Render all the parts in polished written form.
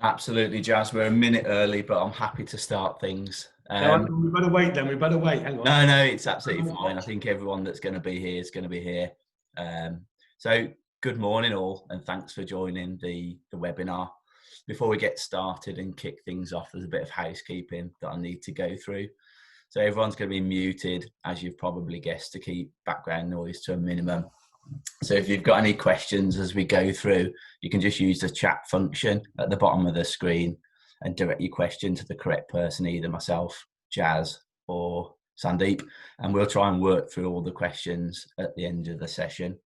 Absolutely, Jazz. We're a minute early, but I'm happy to start things. No, we better wait then. We better wait. Hang on. No, it's absolutely fine. I think everyone that's going to be here is going to be here. So good morning all, and thanks for joining the webinar. Before we get started and kick things off, there's a bit of housekeeping that I need to go through. So everyone's going to be muted, as you've probably guessed, to keep background noise to a minimum. So if you've got any questions as we go through, you can just use the chat function at the bottom of the screen and direct your question to the correct person, either myself, Jazz, or Sandeep, and we'll try and work through all the questions at the end of the session.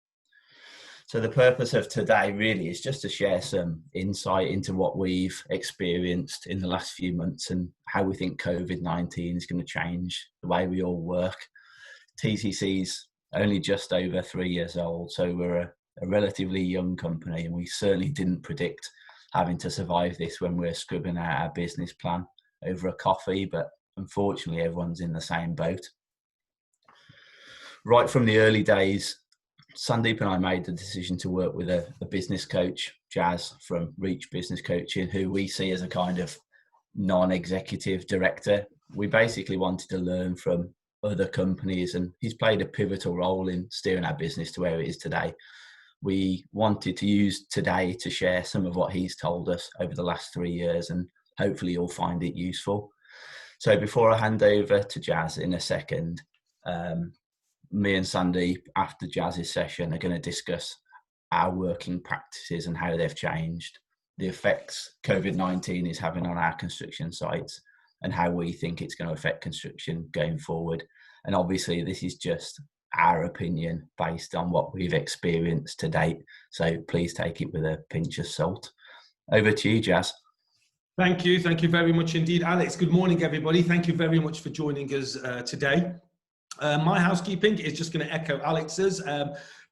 So the purpose of today really is just to share some insight into what we've experienced in the last few months and how we think COVID-19 is going to change the way we all work. TCC's only just over 3 years old, so we're a relatively young company, and we certainly didn't predict having to survive this when we're scribbling out our business plan over a coffee, but unfortunately everyone's in the same boat. Right from the early days, Sandeep and I made the decision to work with a business coach, Jazz from Reach Business Coaching, who we see as a kind of non-executive director. We basically wanted to learn from other companies, and he's played a pivotal role in steering our business to where it is today. We wanted to use today to share some of what he's told us over the last 3 years, and hopefully you'll find it useful. So before I hand over to Jazz in a second, me and Sandeep, after Jazz's session, are going to discuss our working practices and how they've changed, the effects COVID-19 is having on our construction sites, and how we think it's going to affect construction going forward. And obviously this is just our opinion based on what we've experienced to date, so please take it with a pinch of salt. Over to you, Jazz. Thank you very much indeed, Alex. Good morning, everybody. Thank you very much for joining us today. My housekeeping is just going to echo Alex's.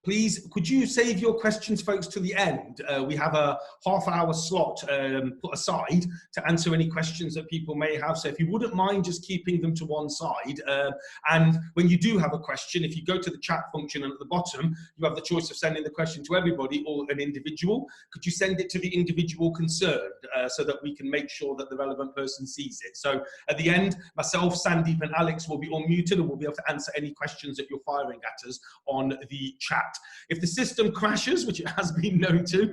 Please, could you save your questions, folks, to the end? We have a half-hour slot put aside to answer any questions that people may have. So if you wouldn't mind just keeping them to one side. And when you do have a question, if you go to the chat function and at the bottom, you have the choice of sending the question to everybody or an individual. Could you send it to the individual concerned so that we can make sure that the relevant person sees it? So at the end, myself, Sandeep and Alex will be unmuted and we'll be able to answer any questions that you're firing at us on the chat. If the system crashes, which it has been known to,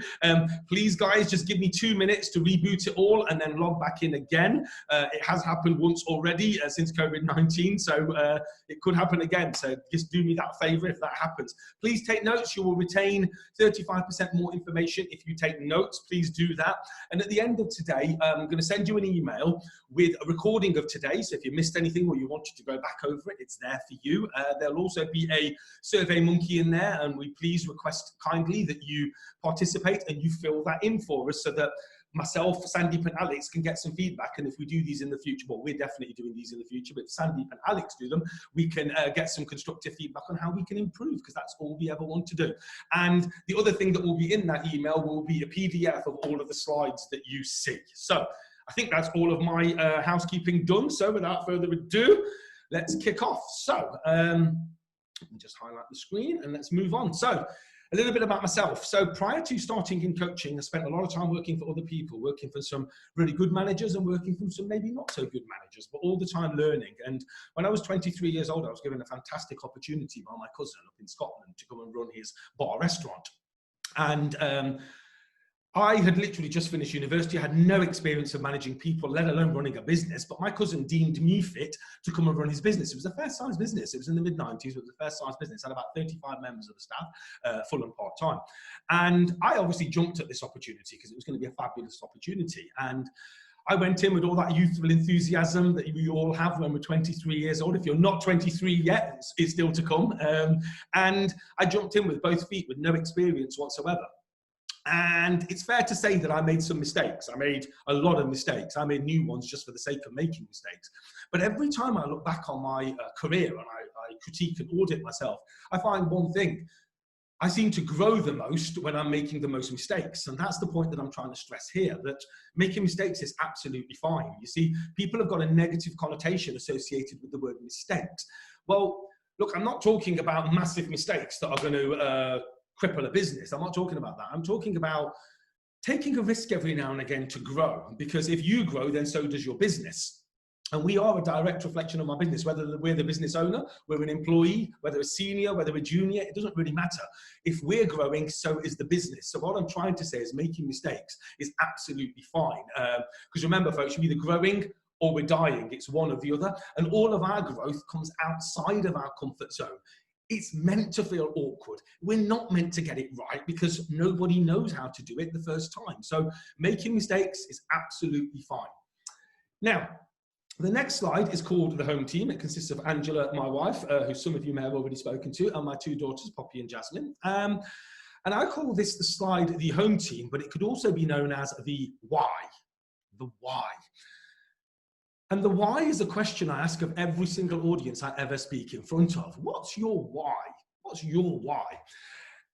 please guys, just give me 2 minutes to reboot it all and then log back in again. It has happened once already since COVID-19, so it could happen again. So just do me that favor if that happens. Please take notes. You will retain 35% more information if you take notes. Please do that. And at the end of today, I'm going to send you an email with a recording of today. So if you missed anything or you wanted to go back over it, it's there for you. There'll also be a survey monkey in there, and we please request kindly that you participate and you fill that in for us so that myself, Sandeep and Alex can get some feedback. And if we do these in the future, well, we're definitely doing these in the future, but if Sandeep and Alex do them, we can get some constructive feedback on how we can improve, because that's all we ever want to do. And the other thing that will be in that email will be a PDF of all of the slides that you see. So I think that's all of my housekeeping done. So without further ado, let's kick off. So let me just highlight the screen and let's move on. So a little bit about myself. So prior to starting in coaching, I spent a lot of time working for other people, working for some really good managers and working for some maybe not so good managers, but all the time learning. And when I was 23 years old, I was given a fantastic opportunity by my cousin up in Scotland to come and run his bar restaurant. And I had literally just finished university. I had no experience of managing people, let alone running a business, but my cousin deemed me fit to come and run his business. It was a fair-sized business. It was in the mid-90s. It was a fair-sized business. It had about 35 members of the staff, full and part-time. And I obviously jumped at this opportunity because it was going to be a fabulous opportunity. And I went in with all that youthful enthusiasm that we all have when we're 23 years old. If you're not 23 yet, it's still to come. And I jumped in with both feet with no experience whatsoever. And it's fair to say that I made some mistakes. I made a lot of mistakes. I made new ones just for the sake of making mistakes. But every time I look back on my career and I critique and audit myself, I find one thing. I seem to grow the most when I'm making the most mistakes. And that's the point that I'm trying to stress here, that making mistakes is absolutely fine. You see, people have got a negative connotation associated with the word mistakes. Well, look, I'm not talking about massive mistakes that are going to cripple a business. I'm not talking about that. I'm talking about taking a risk every now and again to grow, because if you grow, then so does your business. And we are a direct reflection of our business, whether we're the business owner, we're an employee, whether a senior, whether a junior, it doesn't really matter. If we're growing, so is the business. So what I'm trying to say is making mistakes is absolutely fine. Because remember, folks, you're either growing or we're dying. It's one or the other. And all of our growth comes outside of our comfort zone. It's meant to feel awkward. We're not meant to get it right because nobody knows how to do it the first time. So making mistakes is absolutely fine. Now, the next slide is called the home team. It consists of Angela, my wife, who some of you may have already spoken to, and my two daughters, Poppy and Jasmine. And I call this the slide the home team, but it could also be known as the why. The why. And the why is a question I ask of every single audience I ever speak in front of. What's your why? What's your why?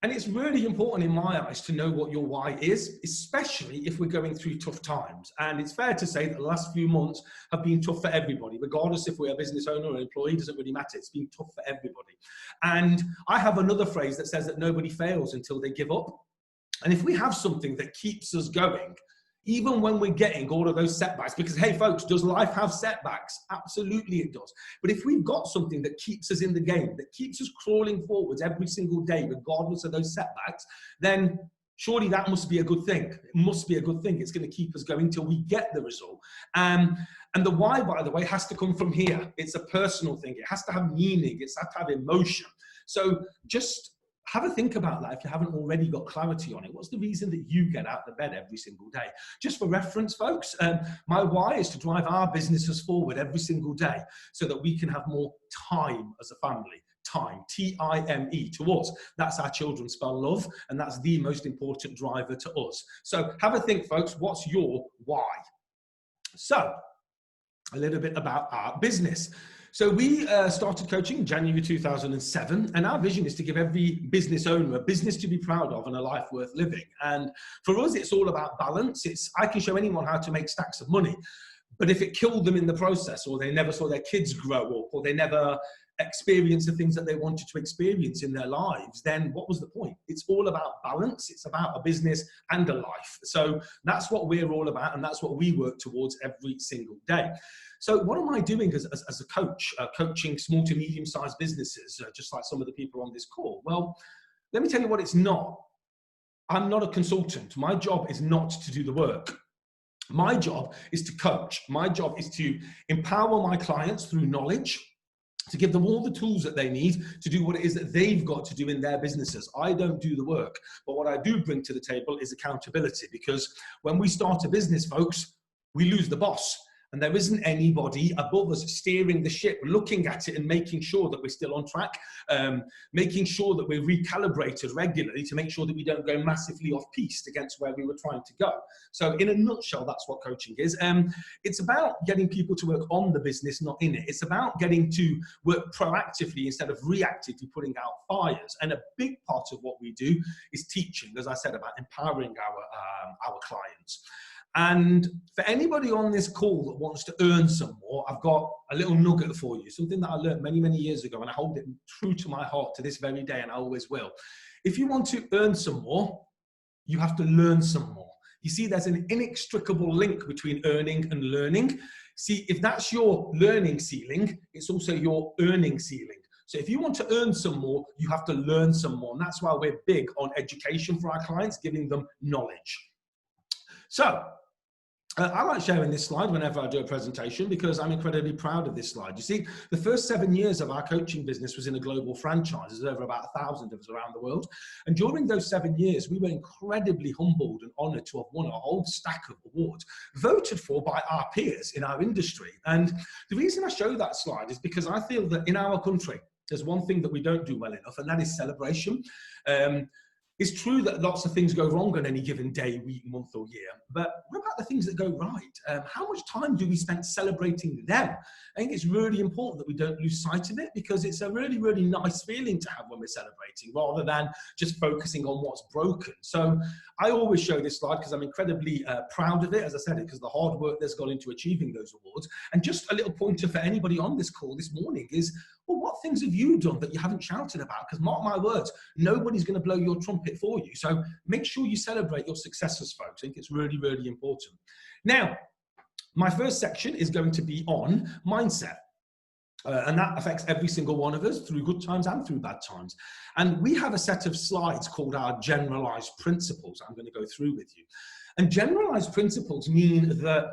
And it's really important in my eyes to know what your why is, especially if we're going through tough times. And it's fair to say that the last few months have been tough for everybody, regardless if we're a business owner or an employee, doesn't really matter. It's been tough for everybody. And I have another phrase that says that nobody fails until they give up. And if we have something that keeps us going, even when we're getting all of those setbacks, because hey folks, does life have setbacks? Absolutely it does. But if we've got something that keeps us in the game, that keeps us crawling forwards every single day, regardless of those setbacks, then surely that must be a good thing. It must be a good thing. It's going to keep us going till we get the result. And the why, by the way, has to come from here. It's a personal thing. It has to have meaning. It has to have emotion. So just have a think about that if you haven't already got clarity on it. What's the reason that you get out of bed every single day? Just for reference, folks, my why is to drive our businesses forward every single day so that we can have more time as a family. Time, T-I-M-E, to us. That's our children spell love, and that's the most important driver to us. So have a think, folks. What's your why? So a little bit about our business. So we started coaching in January 2007, and our vision is to give every business owner a business to be proud of and a life worth living. And for us, it's all about balance. I can show anyone how to make stacks of money, but if it killed them in the process, or they never saw their kids grow up, or they never experienced the things that they wanted to experience in their lives, then what was the point? It's all about balance. It's about a business and a life. So that's what we're all about, and that's what we work towards every single day. So what am I doing as a coach, coaching small to medium-sized businesses, just like some of the people on this call? Well, let me tell you what it's not. I'm not a consultant. My job is not to do the work. My job is to coach. My job is to empower my clients through knowledge, to give them all the tools that they need to do what it is that they've got to do in their businesses. I don't do the work, but what I do bring to the table is accountability, because when we start a business, folks, we lose the boss. And there isn't anybody above us steering the ship, looking at it and making sure that we're still on track, making sure that we're recalibrated regularly to make sure that we don't go massively off-piste against where we were trying to go. So in a nutshell, that's what coaching is. It's about getting people to work on the business, not in it. It's about getting to work proactively instead of reactively putting out fires. And a big part of what we do is teaching, as I said, about empowering our clients. And for anybody on this call that wants to earn some more, I've got a little nugget for you, something that I learned many, many years ago, and I hold it true to my heart to this very day, and I always will. If you want to earn some more, you have to learn some more. You see, there's an inextricable link between earning and learning. See, if that's your learning ceiling, it's also your earning ceiling. So if you want to earn some more, you have to learn some more. And that's why we're big on education for our clients, giving them knowledge. So I like sharing this slide whenever I do a presentation because I'm incredibly proud of this slide. You see, the first 7 years of our coaching business was in a global franchise. There's over about 1,000 of us around the world. And during those 7 years, we were incredibly humbled and honored to have won a whole stack of awards voted for by our peers in our industry. And the reason I show that slide is because I feel that in our country, there's one thing that we don't do well enough, and that is celebration. It's true that lots of things go wrong on any given day, week, month, or year, but what about the things that go right? How much time do we spend celebrating them? I think it's really important that we don't lose sight of it because it's a really, really nice feeling to have when we're celebrating rather than just focusing on what's broken. So I always show this slide because I'm incredibly proud of it, as I said, because the hard work that's gone into achieving those awards. And just a little pointer for anybody on this call this morning is, well, what things have you done that you haven't shouted about? Because mark my words, nobody's going to blow your trumpet it for you. So make sure you celebrate your successes, folks. I think it's really, really important. Now, my first section is going to be on mindset. And that affects every single one of us through good times and through bad times. And we have a set of slides called our generalized principles I'm going to go through with you. And generalized principles mean that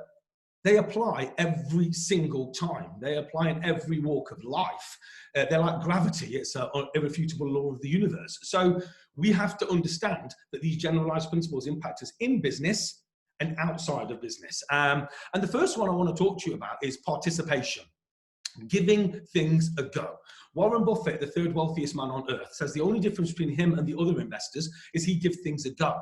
they apply every single time. They apply in every walk of life. They're like gravity. It's an irrefutable law of the universe. So we have to understand that these generalized principles impact us in business and outside of business. And the first one I want to talk to you about is participation. Giving things a go. Warren Buffett, the third wealthiest man on earth, says the only difference between him and the other investors is he gives things a go.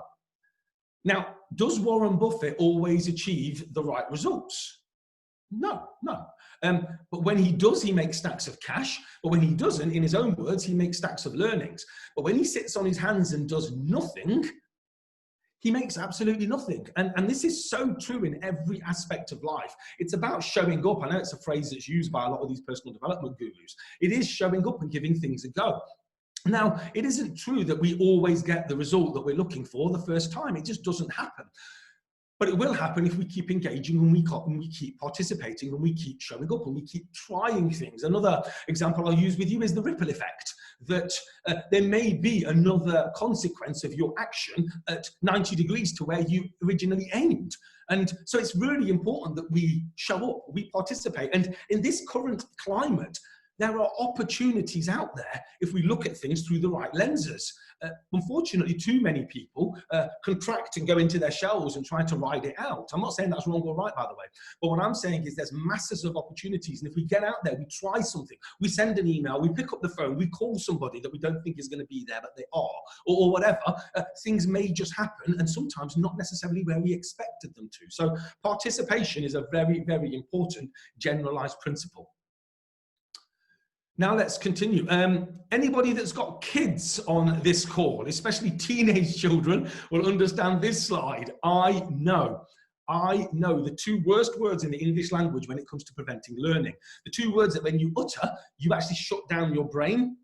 Now, does Warren Buffett always achieve the right results? No. But when he does, he makes stacks of cash. But when he doesn't, in his own words, he makes stacks of learnings. But when he sits on his hands and does nothing, he makes absolutely nothing. And this is so true in every aspect of life. It's about showing up. I know it's a phrase that's used by a lot of these personal development gurus. It is showing up and giving things a go. Now, it isn't true that we always get the result that we're looking for the first time. It just doesn't happen. But it will happen if we keep engaging and we keep participating and we keep showing up and we keep trying things. Another example I'll use with you is the ripple effect, that there may be another consequence of your action at 90 degrees to where you originally aimed. And so it's really important that we show up, we participate. And in this current climate, there are opportunities out there if we look at things through the right lenses. Unfortunately, too many people contract and go into their shells and try to ride it out. I'm not saying that's wrong or right, by the way. But what I'm saying is there's masses of opportunities. And if we get out there, we try something, we send an email, we pick up the phone, we call somebody that we don't think is going to be there, but they are, or whatever, things may just happen, and sometimes not necessarily where we expected them to. So participation is a very, very important generalized principle. Now let's continue. Anybody that's got kids on this call, especially teenage children, will understand this slide. I know the two worst words in the English language when it comes to preventing learning. The two words that when you utter, you actually shut down your brain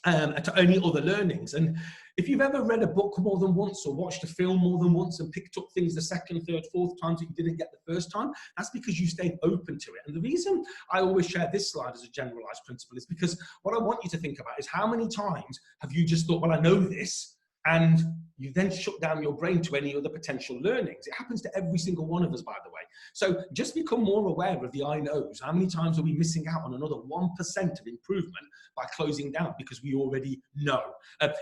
to any other learnings. And if you've ever read a book more than once or watched a film more than once and picked up things the second, third, fourth times that you didn't get the first time, that's because you stayed open to it. And the reason I always share this slide as a generalized principle is because what I want you to think about is how many times have you just thought, well, I know this, and you then shut down your brain to any other potential learnings. It happens to every single one of us, by the way. So just become more aware of the I knows. How many times are we missing out on another 1% of improvement by closing down because we already know?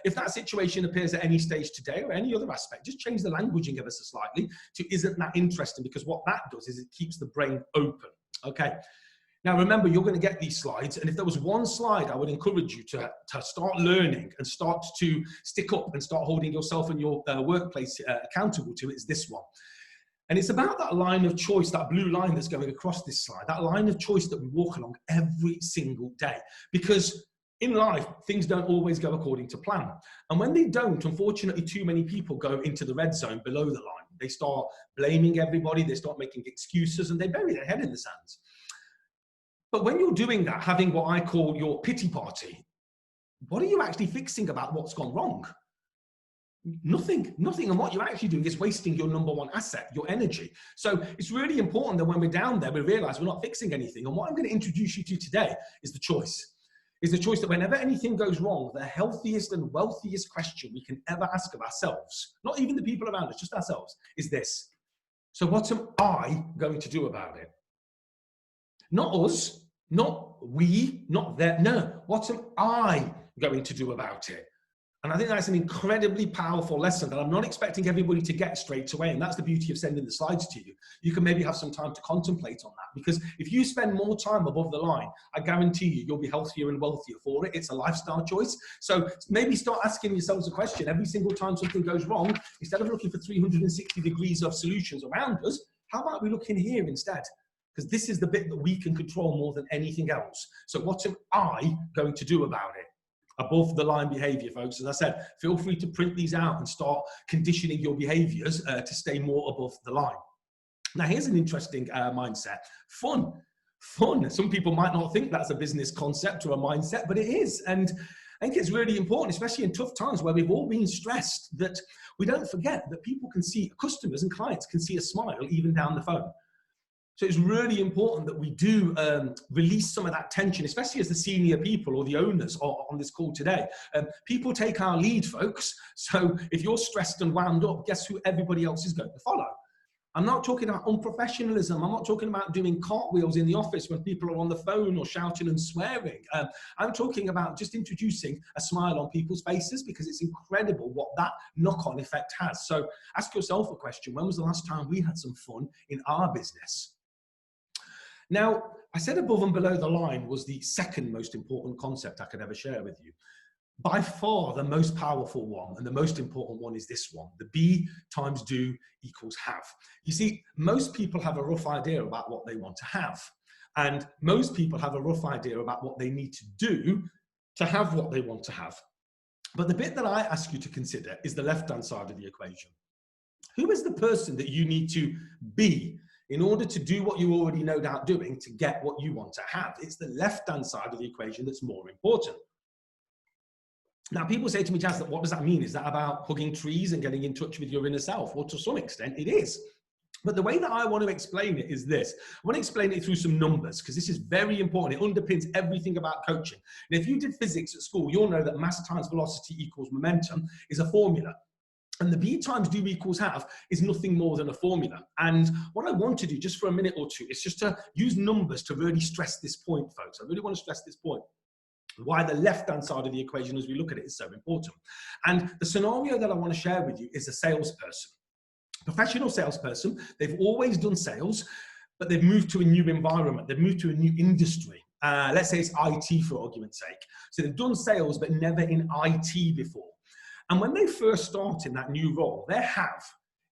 If that situation appears at any stage today or any other aspect, just change the languaging ever so slightly to isn't that interesting, because what that does is it keeps the brain open. Okay. Now, remember, you're going to get these slides, and if there was one slide I would encourage you to start learning and start to stick up and start holding yourself and your workplace accountable to, it's this one. And it's about that line of choice, that blue line that's going across this slide, that line of choice that we walk along every single day. Because in life, things don't always go according to plan. And when they don't, unfortunately, too many people go into the red zone below the line. They start blaming everybody, they start making excuses, and they bury their head in the sands. But when you're doing that, having what I call your pity party, what are you actually fixing about what's gone wrong? Nothing. And what you're actually doing is wasting your number one asset, your energy. So it's really important that when we're down there, we realize we're not fixing anything. And what I'm going to introduce you to today is the choice. Is the choice that whenever anything goes wrong, the healthiest and wealthiest question we can ever ask of ourselves, not even the people around us, just ourselves, is this. So what am I going to do about it? Not us, not we, not them. No, what am I going to do about it? And I think that's an incredibly powerful lesson that I'm not expecting everybody to get straight away. And that's the beauty of sending the slides to you. You can maybe have some time to contemplate on that, because if you spend more time above the line, I guarantee you, you'll be healthier and wealthier for it. It's a lifestyle choice. So maybe start asking yourselves a question every single time something goes wrong. Instead of looking for 360 degrees of solutions around us, how about we look in here instead? Because this is the bit that we can control more than anything else. So what am I going to do about it? Above the line behavior, folks. As I said, feel free to print these out and start conditioning your behaviors to stay more above the line. Now, here's an interesting mindset. Fun. Some people might not think that's a business concept or a mindset, but it is. And I think it's really important, especially in tough times where we've all been stressed, that we don't forget that people can see, customers and clients can see a smile even down the phone. So it's really important that we do release some of that tension, especially as the senior people or the owners are on this call today. People take our lead, folks. So if you're stressed and wound up, guess who everybody else is going to follow? I'm not talking about unprofessionalism. I'm not talking about doing cartwheels in the office when people are on the phone or shouting and swearing. I'm talking about just introducing a smile on people's faces, because it's incredible what that knock-on effect has. So ask yourself a question. When was the last time we had some fun in our business? Now, I said above and below the line was the second most important concept I could ever share with you. By far the most powerful one and the most important one is this one: the be times do equals have. You see, most people have a rough idea about what they want to have, and most people have a rough idea about what they need to do to have what they want to have. But the bit that I ask you to consider is the left-hand side of the equation. Who is the person that you need to be in order to do what you already know about doing to get what you want to have? It's the left-hand side of the equation that's more important. Now, people say to me, Jazz, what does that mean? Is that about hugging trees and getting in touch with your inner self? Well, to some extent, it is. But the way that I want to explain it is this. I want to explain it through some numbers, because this is very important. It underpins everything about coaching. And if you did physics at school, you'll know that mass times velocity equals momentum is a formula. And the be times do equals have is nothing more than a formula. And what I want to do just for a minute or two is just to use numbers to really stress this point, folks. I really want to stress this point. Why the left-hand side of the equation as we look at it is so important. And the scenario that I want to share with you is a salesperson. Professional salesperson, they've always done sales, but they've moved to a new environment. They've moved to a new industry. Let's say it's IT for argument's sake. So they've done sales, but never in IT before. And when they first start in that new role, their have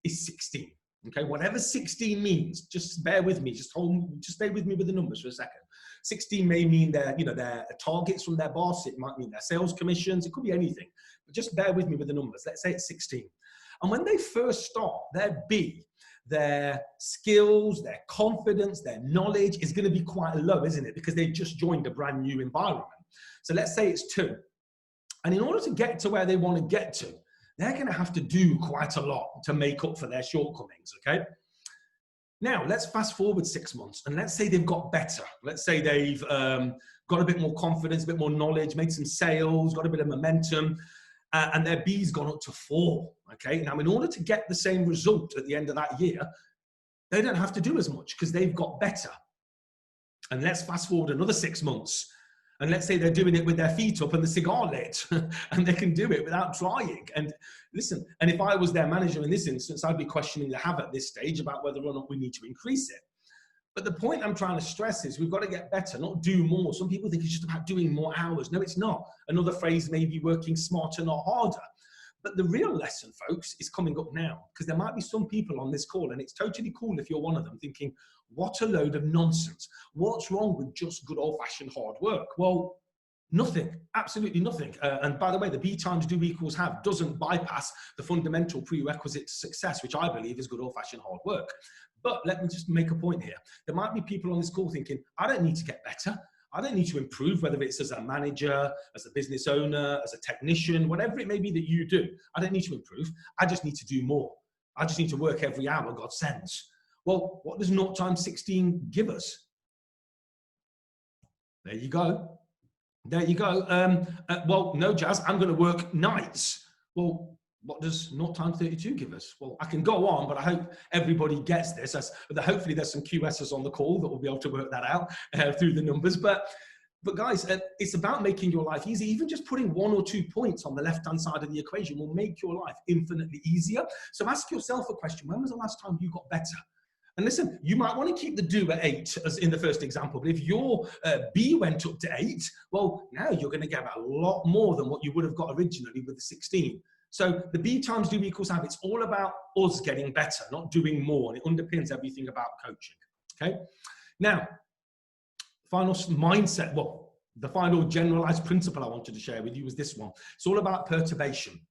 is 16. Okay, whatever 16 means, just bear with me, just stay with me with the numbers for a second. 16 may mean their targets from their boss, it might mean their sales commissions, it could be anything, but just bear with me with the numbers. Let's say it's 16. And when they first start, their B, their skills, their confidence, their knowledge is going to be quite low, isn't it? Because they've just joined a brand new environment. So let's say it's 2. And in order to get to where they want to get to, they're going to have to do quite a lot to make up for their shortcomings, okay? Now, let's fast forward 6 months, and let's say they've got better. Let's say they've got a bit more confidence, a bit more knowledge, made some sales, got a bit of momentum, and their B's gone up to 4, okay? Now, in order to get the same result at the end of that year, they don't have to do as much because they've got better. And let's fast forward another 6 months, and let's say they're doing it with their feet up and the cigar lit, and they can do it without trying. And listen, and if I was their manager in this instance, I'd be questioning the have at this stage about whether or not we need to increase it. But the point I'm trying to stress is we've got to get better, not do more. Some people think it's just about doing more hours. No, it's not. Another phrase may be working smarter, not harder. But the real lesson, folks, is coming up now, because there might be some people on this call, and it's totally cool if you're one of them, thinking, what a load of nonsense. What's wrong with just good old-fashioned hard work? Well, nothing, absolutely nothing. And by the way, the be times do equals have doesn't bypass the fundamental prerequisite to success, which I believe is good old-fashioned hard work. But let me just make a point here. There might be people on this call thinking, I don't need to get better. I don't need to improve, whether it's as a manager, as a business owner, as a technician, whatever it may be that you do. I don't need to improve. I just need to do more. I just need to work every hour God sends. Well, what does 0 times 16 give us? There you go. There you go. Well, no, Jazz, I'm going to work nights. Well, what does 0 times 32 give us? Well, I can go on, but I hope everybody gets this. Hopefully there's some QSs on the call that will be able to work that out through the numbers. But guys, it's about making your life easy. Even just putting 1 or 2 points on the left-hand side of the equation will make your life infinitely easier. So ask yourself a question. When was the last time you got better? And listen, you might want to keep the do at 8 as in the first example, but if your B went up to 8, well, now you're going to get a lot more than what you would have got originally with the 16. So the B times do equals have, it's all about us getting better, not doing more, and it underpins everything about coaching, okay? Now, final mindset, well, the final generalized principle I wanted to share with you was this one. It's all about perturbation,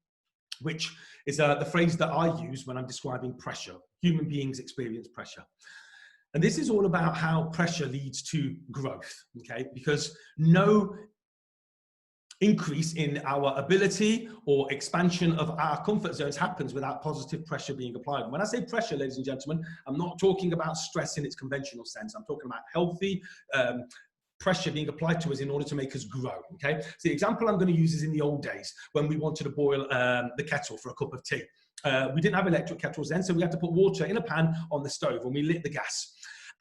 which is the phrase that I use when I'm describing pressure. Human beings experience pressure. And this is all about how pressure leads to growth, okay? Because no increase in our ability or expansion of our comfort zones happens without positive pressure being applied. When I say pressure, ladies and gentlemen, I'm not talking about stress in its conventional sense. I'm talking about healthy pressure being applied to us in order to make us grow, okay? So the example I'm going to use is in the old days when we wanted to boil the kettle for a cup of tea. We didn't have electric kettles then, so we had to put water in a pan on the stove and we lit the gas.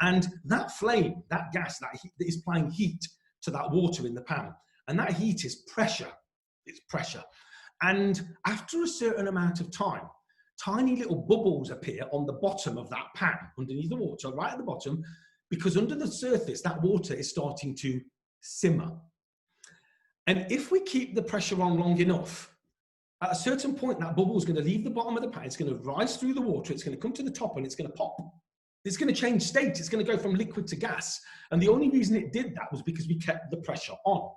And that flame, that gas, that heat, is applying heat to that water in the pan. And that heat is pressure. It's pressure. And after a certain amount of time, tiny little bubbles appear on the bottom of that pan, underneath the water, right at the bottom, because under the surface, that water is starting to simmer. And if we keep the pressure on long enough, at a certain point, that bubble is going to leave the bottom of the pan, it's going to rise through the water, it's going to come to the top, and it's going to pop. It's going to change state. It's going to go from liquid to gas. And the only reason it did that was because we kept the pressure on.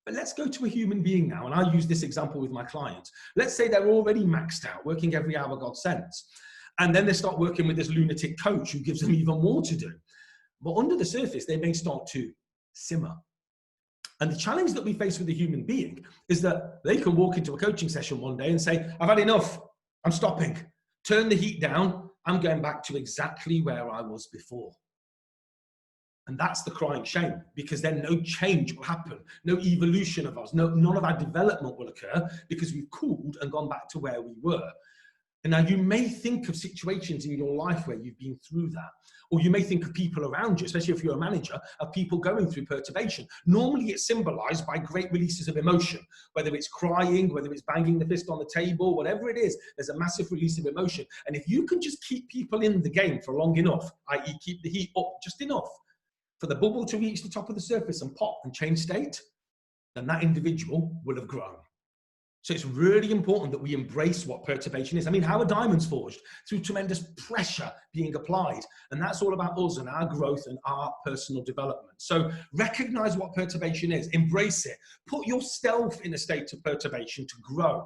But let's go to a human being now, and I use this example with my clients. Let's say they're already maxed out, working every hour God sends. And then they start working with this lunatic coach who gives them even more to do. But under the surface, they may start to simmer. And the challenge that we face with a human being is that they can walk into a coaching session one day and say, I've had enough, I'm stopping, turn the heat down, I'm going back to exactly where I was before. And that's the crying shame, because then no change will happen, no evolution of us, none of our development will occur because we've cooled and gone back to where we were. And now you may think of situations in your life where you've been through that, or you may think of people around you, especially if you're a manager, of people going through perturbation. Normally it's symbolized by great releases of emotion, whether it's crying, whether it's banging the fist on the table, whatever it is, there's a massive release of emotion. And if you can just keep people in the game for long enough, i.e. keep the heat up just enough for the bubble to reach the top of the surface and pop and change state, then that individual will have grown. So it's really important that we embrace what perturbation is. I mean, how are diamonds forged? Through tremendous pressure being applied. And that's all about us and our growth and our personal development. So recognize what perturbation is, embrace it, put yourself in a state of perturbation to grow.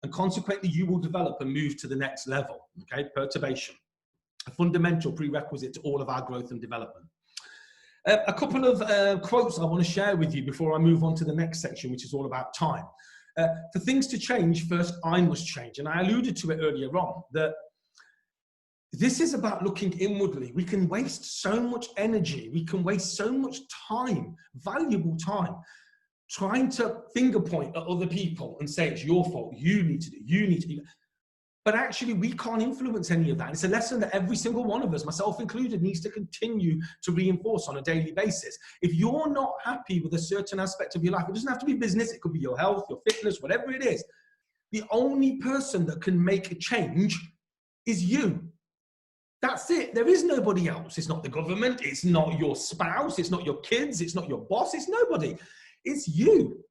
And consequently, you will develop and move to the next level, okay? Perturbation, a fundamental prerequisite to all of our growth and development. A couple of quotes I want to share with you before I move on to the next section, which is all about time. For things to change, first I must change. And I alluded to it earlier on, that this is about looking inwardly. We can waste so much energy, we can waste so much time, valuable time, trying to finger point at other people and say it's your fault, you need to do. But actually, we can't influence any of that. It's a lesson that every single one of us, myself included, needs to continue to reinforce on a daily basis. If you're not happy with a certain aspect of your life, it doesn't have to be business, it could be your health, your fitness, whatever it is. The only person that can make a change is you. That's it. There is nobody else. It's not the government, it's not your spouse, it's not your kids, it's not your boss, it's nobody. It's you.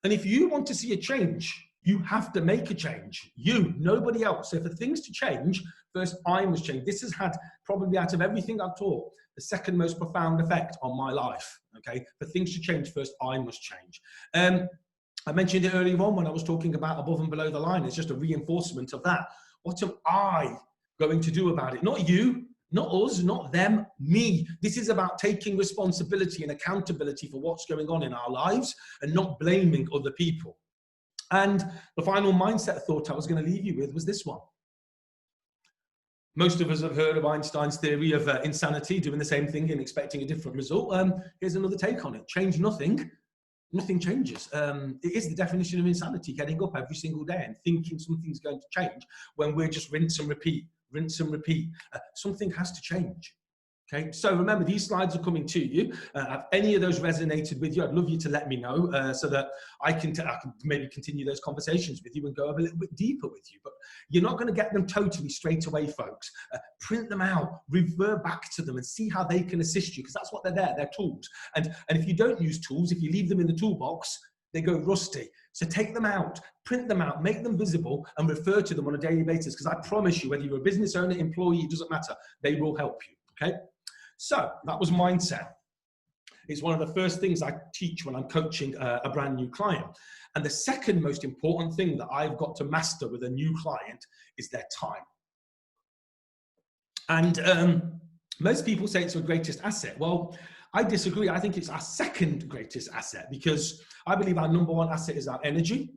And if you want to see a change, you have to make a change. You, nobody else. So for things to change, first I must change. This has had, probably out of everything I've taught, the second most profound effect on my life. Okay, for things to change, first I must change. I mentioned it earlier on when I was talking about above and below the line. It's just a reinforcement of that. What am I going to do about it? Not you, not us, not them, me. This is about taking responsibility and accountability for what's going on in our lives and not blaming other people. And the final mindset thought I was going to leave you with was this one. Most of us have heard of Einstein's theory of insanity, doing the same thing and expecting a different result. Here's another take on it. Change nothing, nothing changes. It is the definition of insanity, getting up every single day and thinking something's going to change when we're just rinse and repeat, rinse and repeat. Something has to change. Okay, so remember, these slides are coming to you. Have any of those resonated with you? I'd love you to let me know so that I can maybe continue those conversations with you and go a little bit deeper with you. But you're not going to get them totally straight away, folks. Print them out, refer back to them and see how they can assist you, because that's what they're there, they're tools. And if you don't use tools, if you leave them in the toolbox, they go rusty. So take them out, print them out, make them visible and refer to them on a daily basis, because I promise you, whether you're a business owner, employee, it doesn't matter, they will help you, okay? So that was mindset. It's one of the first things I teach when I'm coaching a brand new client. And the second most important thing that I've got to master with a new client is their time. And most people say it's your greatest asset. Well, I disagree. I think it's our second greatest asset, because I believe our number one asset is our energy.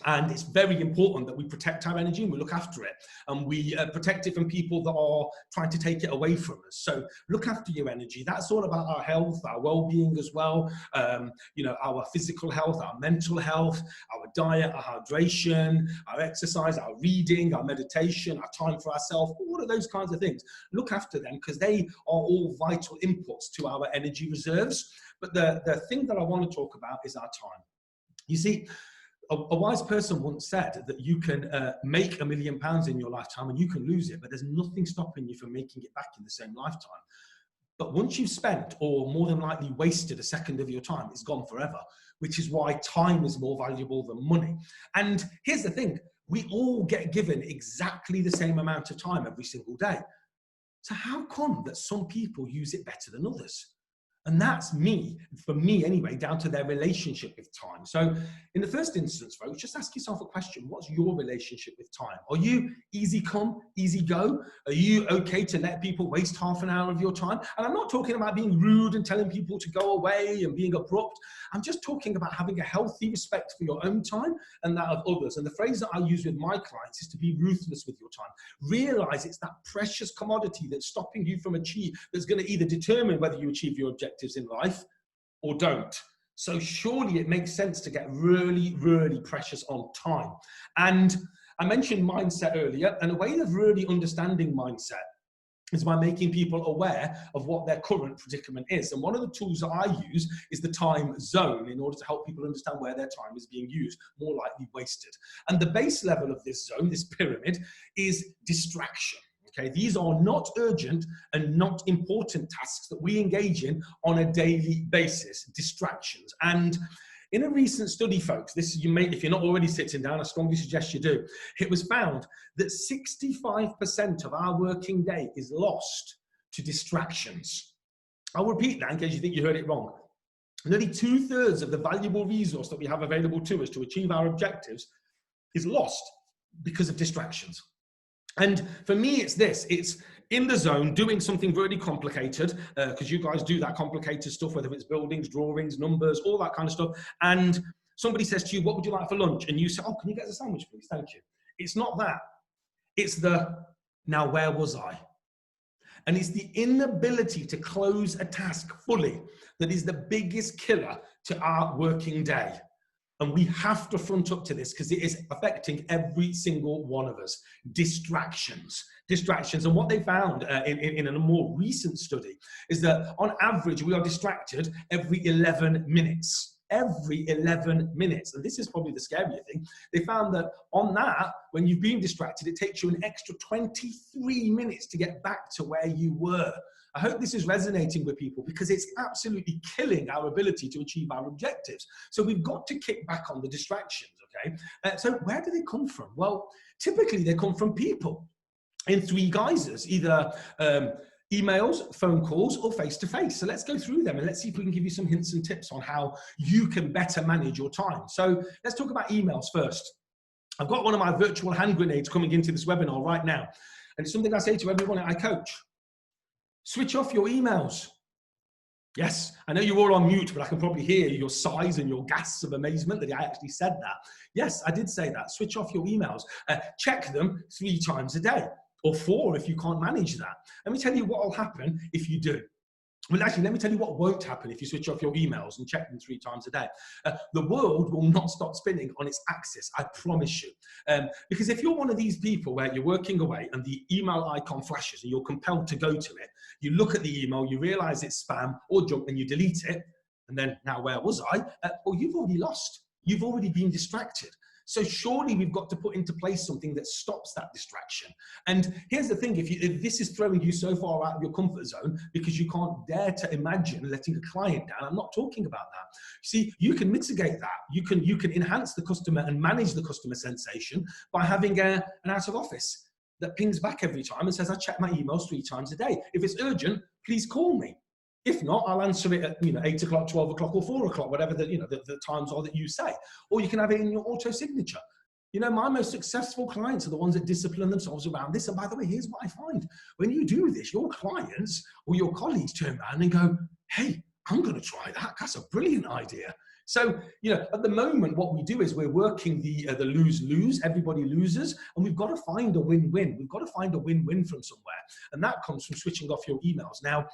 And it's very important that we protect our energy and we look after it, and we protect it from people that are trying to take it away from us. So look after your energy. That's all about our health, our well-being as well. You know, our physical health, our mental health, our diet, our hydration, our exercise, our reading, our meditation, our time for ourselves, all of those kinds of things. Look after them, because they are all vital inputs to our energy reserves. But the thing that I want to talk about is our time. You see, a wise person once said that you can make £1 million in your lifetime and you can lose it, but there's nothing stopping you from making it back in the same lifetime. But once you've spent, or more than likely wasted, a second of your time, it's gone forever, which is why time is more valuable than money. And here's the thing, we all get given exactly the same amount of time every single day. So how come that some people use it better than others? And that's for me anyway, down to their relationship with time. So in the first instance, folks, just ask yourself a question. What's your relationship with time? Are you easy come, easy go? Are you okay to let people waste half an hour of your time? And I'm not talking about being rude and telling people to go away and being abrupt. I'm just talking about having a healthy respect for your own time and that of others. And the phrase that I use with my clients is to be ruthless with your time. Realize it's that precious commodity that's stopping you from that's going to either determine whether you achieve your objectives in life or don't. So surely it makes sense to get really, really precious on time. And I mentioned mindset earlier, and a way of really understanding mindset is by making people aware of what their current predicament is. And one of the tools that I use is the time zone, in order to help people understand where their time is being used, more likely wasted. And the base level of this zone, this pyramid, is distraction. Okay, these are not urgent and not important tasks that we engage in on a daily basis, distractions. And in a recent study, folks, if you're not already sitting down, I strongly suggest you do. It was found that 65% of our working day is lost to distractions. I'll repeat that in case you think you heard it wrong. Nearly 2/3 of the valuable resource that we have available to us to achieve our objectives is lost because of distractions. And for me, it's in the zone, doing something really complicated, because you guys do that complicated stuff, whether it's buildings, drawings, numbers, all that kind of stuff. And somebody says to you, what would you like for lunch? And you say, oh, can you get us a sandwich, please? Thank you. It's not that. It's now where was I? And it's the inability to close a task fully that is the biggest killer to our working day. And we have to front up to this, because it is affecting every single one of us. Distractions. And what they found in a more recent study is that on average, we are distracted every 11 minutes. Every 11 minutes. And this is probably the scarier thing. They found that on that, when you've been distracted, it takes you an extra 23 minutes to get back to where you were. I hope this is resonating with people, because it's absolutely killing our ability to achieve our objectives. So we've got to kick back on the distractions, okay? So where do they come from? Well, typically they come from people in three guises, either emails, phone calls, or face-to-face. So let's go through them and let's see if we can give you some hints and tips on how you can better manage your time. So let's talk about emails first. I've got one of my virtual hand grenades coming into this webinar right now. And it's something I say to everyone I coach. Switch off your emails. Yes, I know you're all on mute, but I can probably hear your sighs and your gasps of amazement that I actually said that. Yes, I did say that. Switch off your emails. Check them 3 times a day, or 4 if you can't manage that. Let me tell you what will happen if you do. Well, actually, let me tell you what won't happen if you switch off your emails and check them 3 times a day. The world will not stop spinning on its axis, I promise you. Because if you're one of these people where you're working away and the email icon flashes and you're compelled to go to it, you look at the email, you realize it's spam or junk, and you delete it, and then now where was I? Well, you've already lost. You've already been distracted. So surely we've got to put into place something that stops that distraction. And here's the thing, if this is throwing you so far out of your comfort zone because you can't dare to imagine letting a client down, I'm not talking about that. See, you can mitigate that. You can enhance the customer and manage the customer sensation by having an out of office that pings back every time and says, I check my emails 3 times a day. If it's urgent, please call me. If not, I'll answer it at 8 o'clock, 12 o'clock, or 4 o'clock, whatever the times are that you say. Or you can have it in your auto signature. My most successful clients are the ones that discipline themselves around this. And by the way, here's what I find. When you do this, your clients or your colleagues turn around and go, hey, I'm going to try that. That's a brilliant idea. So, you know, at the moment, what we do is we're working the lose-lose, everybody loses, and we've got to find a win-win. We've got to find a win-win from somewhere, and that comes from switching off your emails. Now,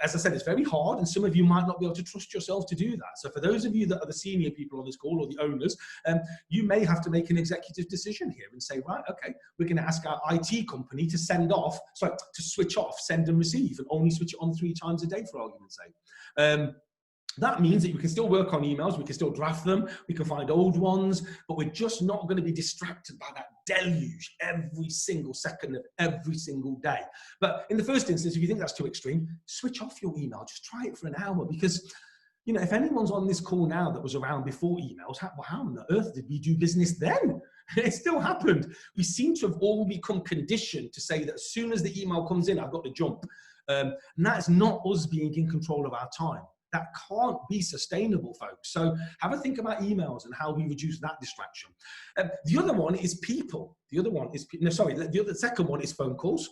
as I said, it's very hard, and some of you might not be able to trust yourself to do that. So for those of you that are the senior people on this call or the owners, you may have to make an executive decision here and say, right, okay, we're going to ask our IT company to to switch off, send and receive, and only switch it on 3 times a day, for argument's sake. That means that we can still work on emails, we can still draft them, we can find old ones, but we're just not going to be distracted by that deluge every single second of every single day. But in the first instance, if you think that's too extreme, switch off your email, just try it for an hour, because, you know, if anyone's on this call now that was around before emails, how on earth did we do business then? It still happened. We seem to have all become conditioned to say that as soon as the email comes in, I've got to jump. And that is not us being in control of our time. That can't be sustainable, folks. So have a think about emails and how we reduce that distraction. The other one is people. The second one is phone calls.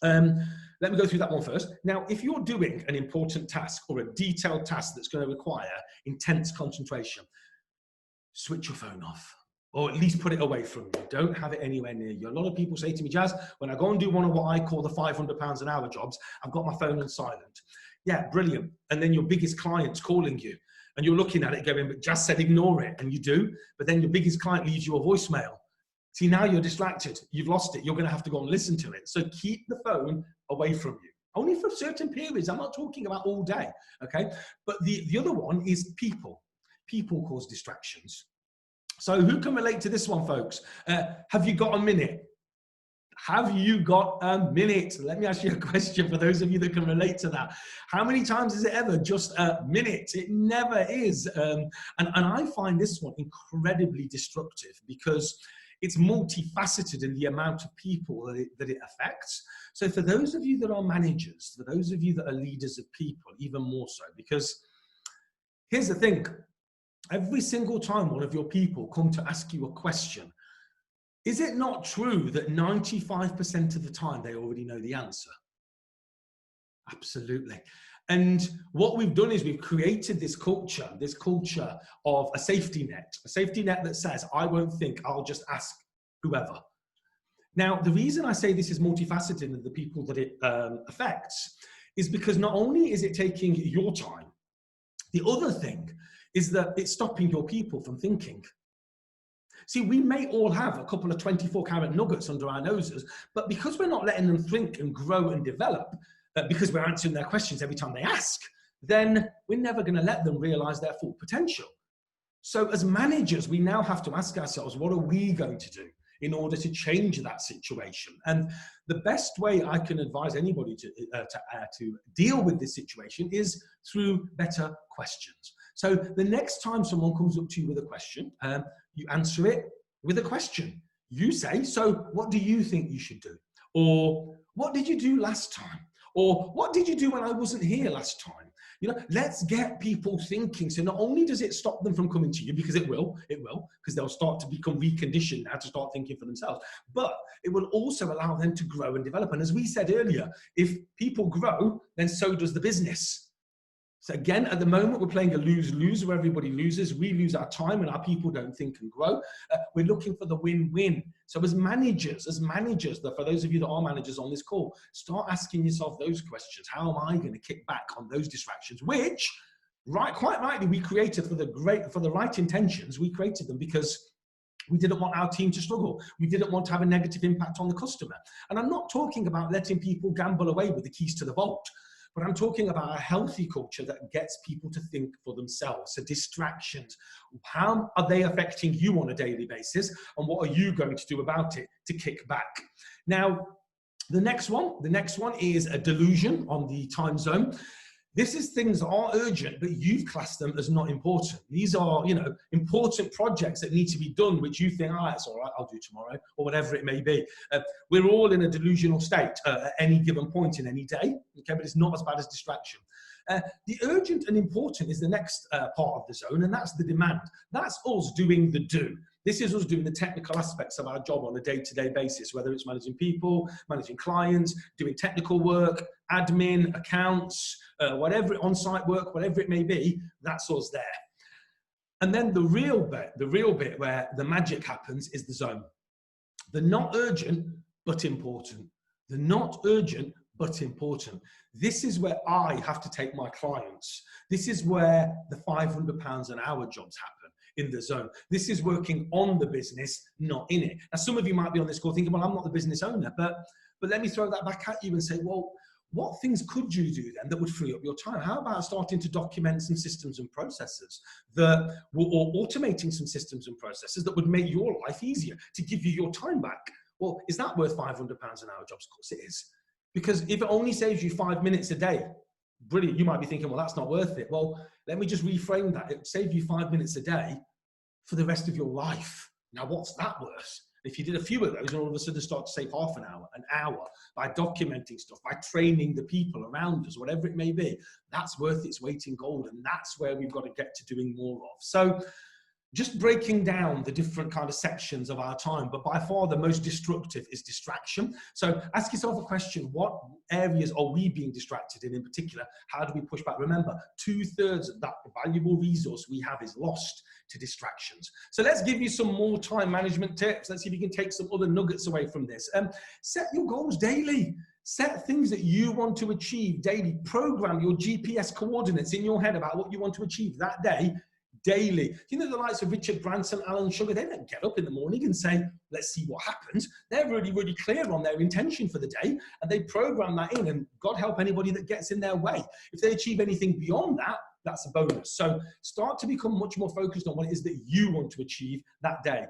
Let me go through that one first. Now, if you're doing an important task or a detailed task that's going to require intense concentration, switch your phone off. Or at least put it away from you. Don't have it anywhere near you. A lot of people say to me, Jazz, when I go and do one of what I call the £500 an hour jobs, I've got my phone on silent. Yeah, brilliant. And then your biggest client's calling you and you're looking at it going, but Jazz said ignore it. And you do, but then your biggest client leaves you a voicemail. See, now you're distracted. You've lost it. You're going to have to go and listen to it. So keep the phone away from you. Only for certain periods. I'm not talking about all day, okay? But the other one is people. People cause distractions. So who can relate to this one, folks? Have you got a minute? Have you got a minute? Let me ask you a question for those of you that can relate to that. How many times is it ever just a minute? It never is. And I find this one incredibly destructive because it's multifaceted in the amount of people that it affects. So for those of you that are managers, for those of you that are leaders of people, even more so, because here's the thing. Every single time one of your people come to ask you a question, is it not true that 95% of the time they already know the answer? Absolutely. And what we've done is we've created this culture of a safety net that says, I won't think, I'll just ask whoever. Now, the reason I say this is multifaceted in the people that it affects is because not only is it taking your time, the other thing is that it's stopping your people from thinking. See, we may all have a couple of 24-carat nuggets under our noses, but because we're not letting them think and grow and develop, because we're answering their questions every time they ask, then we're never going to let them realize their full potential. So as managers, we now have to ask ourselves, what are we going to do in order to change that situation? And the best way I can advise anybody to deal with this situation is through better questions. So the next time someone comes up to you with a question, you answer it with a question. You say, so what do you think you should do? Or what did you do last time? Or what did you do when I wasn't here last time? You know, let's get people thinking. So not only does it stop them from coming to you, because it will, because they'll start to become reconditioned now to start thinking for themselves, but it will also allow them to grow and develop. And as we said earlier, if people grow, then so does the business. So again, at the moment, we're playing a lose-lose where everybody loses. We lose our time and our people don't think and grow. We're looking for the win-win. So as managers, for those of you that are managers on this call, start asking yourself those questions. How am I going to kick back on those distractions? Which, quite rightly, we created for the right intentions. We created them because we didn't want our team to struggle. We didn't want to have a negative impact on the customer. And I'm not talking about letting people gamble away with the keys to the vault. But I'm talking about a healthy culture that gets people to think for themselves. So distractions, how are they affecting you on a daily basis? And what are you going to do about it to kick back? Now, the next one is a delusion on the time zone. This is things that are urgent, but you've classed them as not important. These are, important projects that need to be done, which you think, it's all right, I'll do tomorrow, or whatever it may be. We're all in a delusional state at any given point in any day, okay, but it's not as bad as distraction. The urgent and important is the next part of the zone, and that's the demand. That's us doing the do. This is us doing the technical aspects of our job on a day-to-day basis, whether it's managing people, managing clients, doing technical work, admin, accounts, whatever, on-site work, whatever it may be, that's us there. And then the real bit where the magic happens is the zone. The not urgent, but important. The not urgent, but important. This is where I have to take my clients. This is where the £500 an hour jobs happen in the zone. This is working on the business, not in it. Now, some of you might be on this call thinking, well, I'm not the business owner, but let me throw that back at you and say, well, what things could you do then that would free up your time? How about starting to document some systems and processes or automating some systems and processes that would make your life easier to give you your time back? Well, is that worth £500 an hour jobs? Of course it is. Because if it only saves you 5 minutes a day, brilliant. You might be thinking, well, that's not worth it. Well, let me just reframe that. It would save you 5 minutes a day for the rest of your life. Now, what's that worth? If you did a few of those, and all of a sudden start to save half an hour by documenting stuff, by training the people around us, whatever it may be, that's worth its weight in gold. And that's where we've got to get to doing more of. So just breaking down the different kind of sections of our time, but by far the most destructive is distraction. So ask yourself a question: what areas are we being distracted in particular? How do we push back? Remember, 2/3 of that valuable resource we have is lost to distractions. So let's give you some more time management tips. Let's see if you can take some other nuggets away from this. Set your goals daily. Set things that you want to achieve daily. Program your GPS coordinates in your head about what you want to achieve that day daily. You know, the likes of Richard Branson, Alan Sugar, they don't get up in the morning and say, let's see what happens. They're really, really clear on their intention for the day, and they program that in, and God help anybody that gets in their way. If they achieve anything beyond that, that's a bonus. So start to become much more focused on what it is that you want to achieve that day.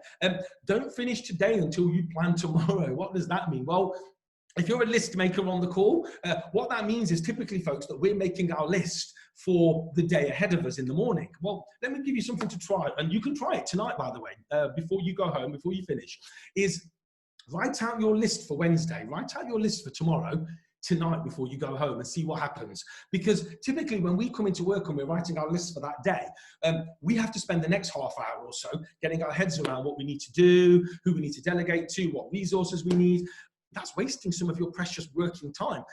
Don't finish today until you plan tomorrow. What does that mean? Well, if you're a list maker on the call, what that means is typically, folks, that we're making our list for the day ahead of us in the morning. Well, let me give you something to try, and you can try it tonight, by the way, before you go home, before you finish, is write out your list for Wednesday, write out your list for tomorrow, tonight before you go home, and see what happens. Because typically when we come into work and we're writing our list for that day, we have to spend the next half hour or so getting our heads around what we need to do, who we need to delegate to, what resources we need. That's wasting some of your precious working time.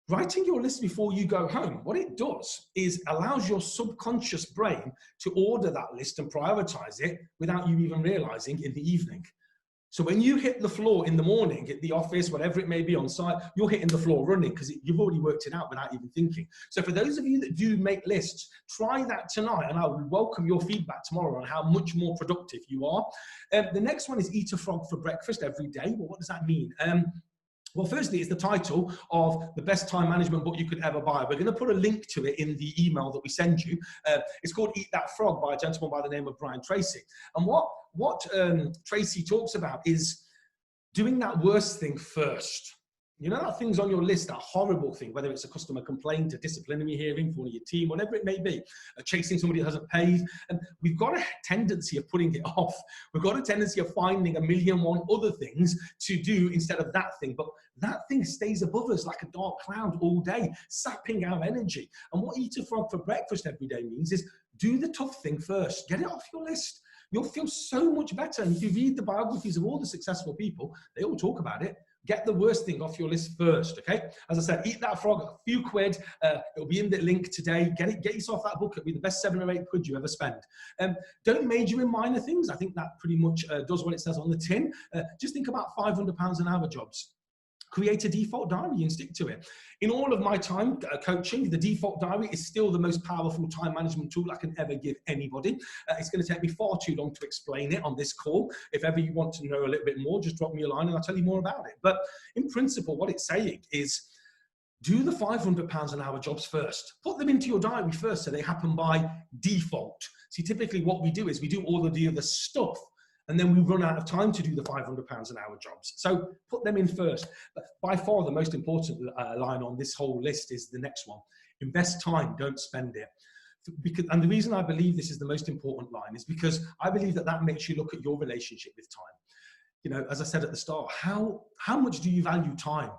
Writing your list before you go home, what it does is allows your subconscious brain to order that list and prioritize it without you even realizing in the evening. So when you hit the floor in the morning at the office, whatever it may be on site, you're hitting the floor running because you've already worked it out without even thinking. So for those of you that do make lists, try that tonight, and I will welcome your feedback tomorrow on how much more productive you are. The next one is eat a frog for breakfast every day. Well, what does that mean? Well, firstly, it's the title of the best time management book you could ever buy. We're going to put a link to it in the email that we send you. It's called Eat That Frog by a gentleman by the name of Brian Tracy. And what Tracy talks about is doing that worst thing first. You know, that thing's on your list, that horrible thing, whether it's a customer complaint, a disciplinary hearing for one of your team, whatever it may be, chasing somebody that hasn't paid. And we've got a tendency of putting it off. We've got a tendency of finding 1,000,001 other things to do instead of that thing. But that thing stays above us like a dark cloud all day, sapping our energy. And what Eat a Frog for breakfast every day means is do the tough thing first. Get it off your list. You'll feel so much better. And if you read the biographies of all the successful people, they all talk about it. Get the worst thing off your list first, okay? As I said, Eat That Frog, a few quid. It'll be in the link today. Get yourself that book. It'll be the best 7 or 8 quid you ever spend. Don't major in minor things. I think that pretty much does what it says on the tin. Just think about £500 an hour jobs. Create a default diary and stick to it. In all of my time coaching, the default diary is still the most powerful time management tool I can ever give anybody. It's going to take me far too long to explain it on this call. If ever you want to know a little bit more, just drop me a line and I'll tell you more about it. But in principle, what it's saying is do the £500 an hour jobs first. Put them into your diary first so they happen by default. See, typically what we do is we do all of the other stuff, and then we run out of time to do the £500 an hour jobs. So put them in first. But by far the most important line on this whole list is the next one. Invest time, don't spend it. And the reason I believe this is the most important line is because I believe that makes you look at your relationship with time. You know, as I said at the start, how much do you value time?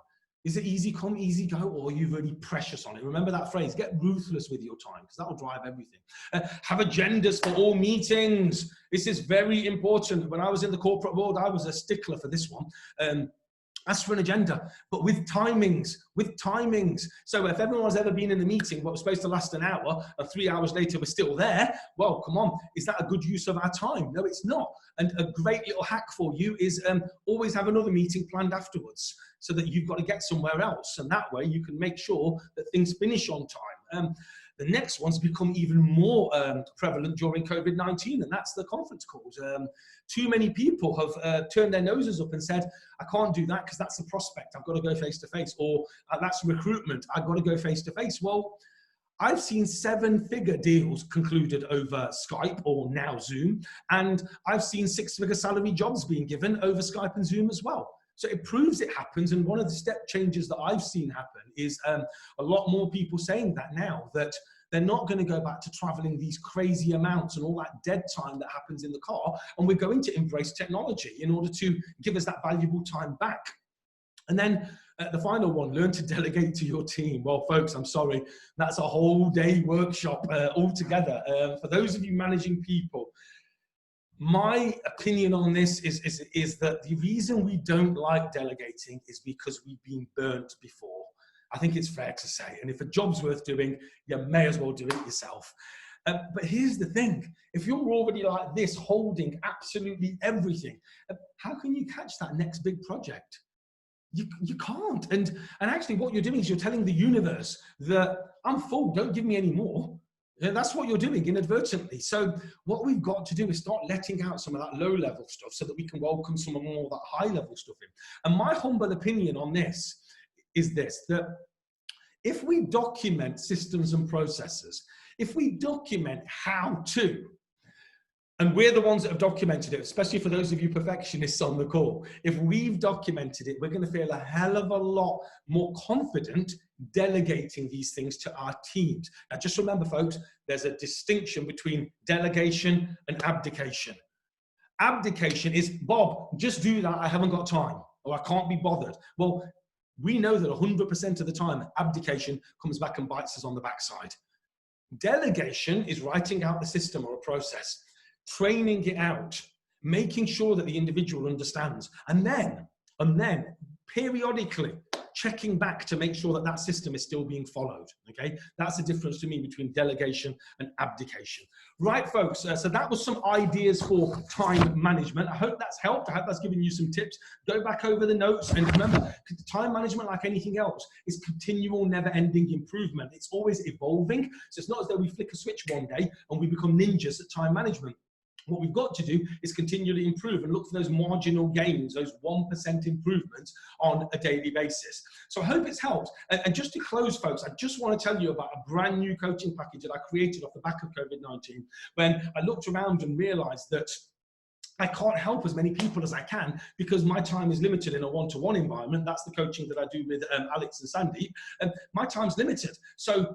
Is it easy come, easy go, or are you really precious on it? Remember that phrase, get ruthless with your time, because that will drive everything. Have agendas for all meetings. This is very important. When I was in the corporate world, I was a stickler for this one. Ask for an agenda, but with timings, So if everyone's ever been in a meeting what was supposed to last an hour and 3 hours later we're still there, well, come on, is that a good use of our time? No, it's not. And a great little hack for you is always have another meeting planned afterwards so that you've got to get somewhere else. And that way you can make sure that things finish on time. The next one's become even more prevalent during COVID-19, and that's the conference calls. Too many people have turned their noses up and said, I can't do that because that's a prospect, I've got to go face-to-face, or that's recruitment, I've got to go face-to-face. Well, I've seen 7-figure deals concluded over Skype or now Zoom, and I've seen 6-figure salary jobs being given over Skype and Zoom as well. So it proves it happens, and one of the step changes that I've seen happen is a lot more people saying that now, that they're not going to go back to traveling these crazy amounts and all that dead time that happens in the car, and we're going to embrace technology in order to give us that valuable time back. And then the final one, learn to delegate to your team. Well, folks, I'm sorry, that's a whole day workshop altogether. For those of you managing people, my opinion on this is that the reason we don't like delegating is because we've been burnt before. I think it's fair to say. And if a job's worth doing, you may as well do it yourself. But here's the thing. If you're already like this, holding absolutely everything, how can you catch that next big project? You can't. And actually what you're doing is you're telling the universe that I'm full, don't give me any more. Yeah, that's what you're doing inadvertently. So what we've got to do is start letting out some of that low level stuff so that we can welcome some more of that high level stuff in. And my humble opinion on this is this, that if we document systems and processes, if we document how to, and we're the ones that have documented it, especially for those of you perfectionists on the call, if we've documented it, we're going to feel a hell of a lot more confident delegating these things to our teams. Now, just remember, folks, there's a distinction between delegation and abdication. Abdication is, Bob, just do that, I haven't got time, or I can't be bothered. Well, we know that 100% of the time, abdication comes back and bites us on the backside. Delegation is writing out the system or a process, training it out, making sure that the individual understands, and then periodically checking back to make sure that that system is still being followed. Okay, that's the difference to me between delegation and abdication. Right, folks, so that was some ideas for time management. I hope that's helped. I hope that's given you some tips. Go back over the notes, and remember, time management, like anything else, is continual, never-ending improvement. It's always evolving. So it's not as though we flick a switch one day and we become ninjas at time management. What we've got to do is continually improve and look for those marginal gains, those 1% improvements on a daily basis. So I hope it's helped. And just to close, folks, I just want to tell you about a brand new coaching package that I created off the back of COVID-19, when I looked around and realized that I can't help as many people as I can because my time is limited in a one-to-one environment. That's the coaching that I do with Alex and Sandeep. My time's limited. So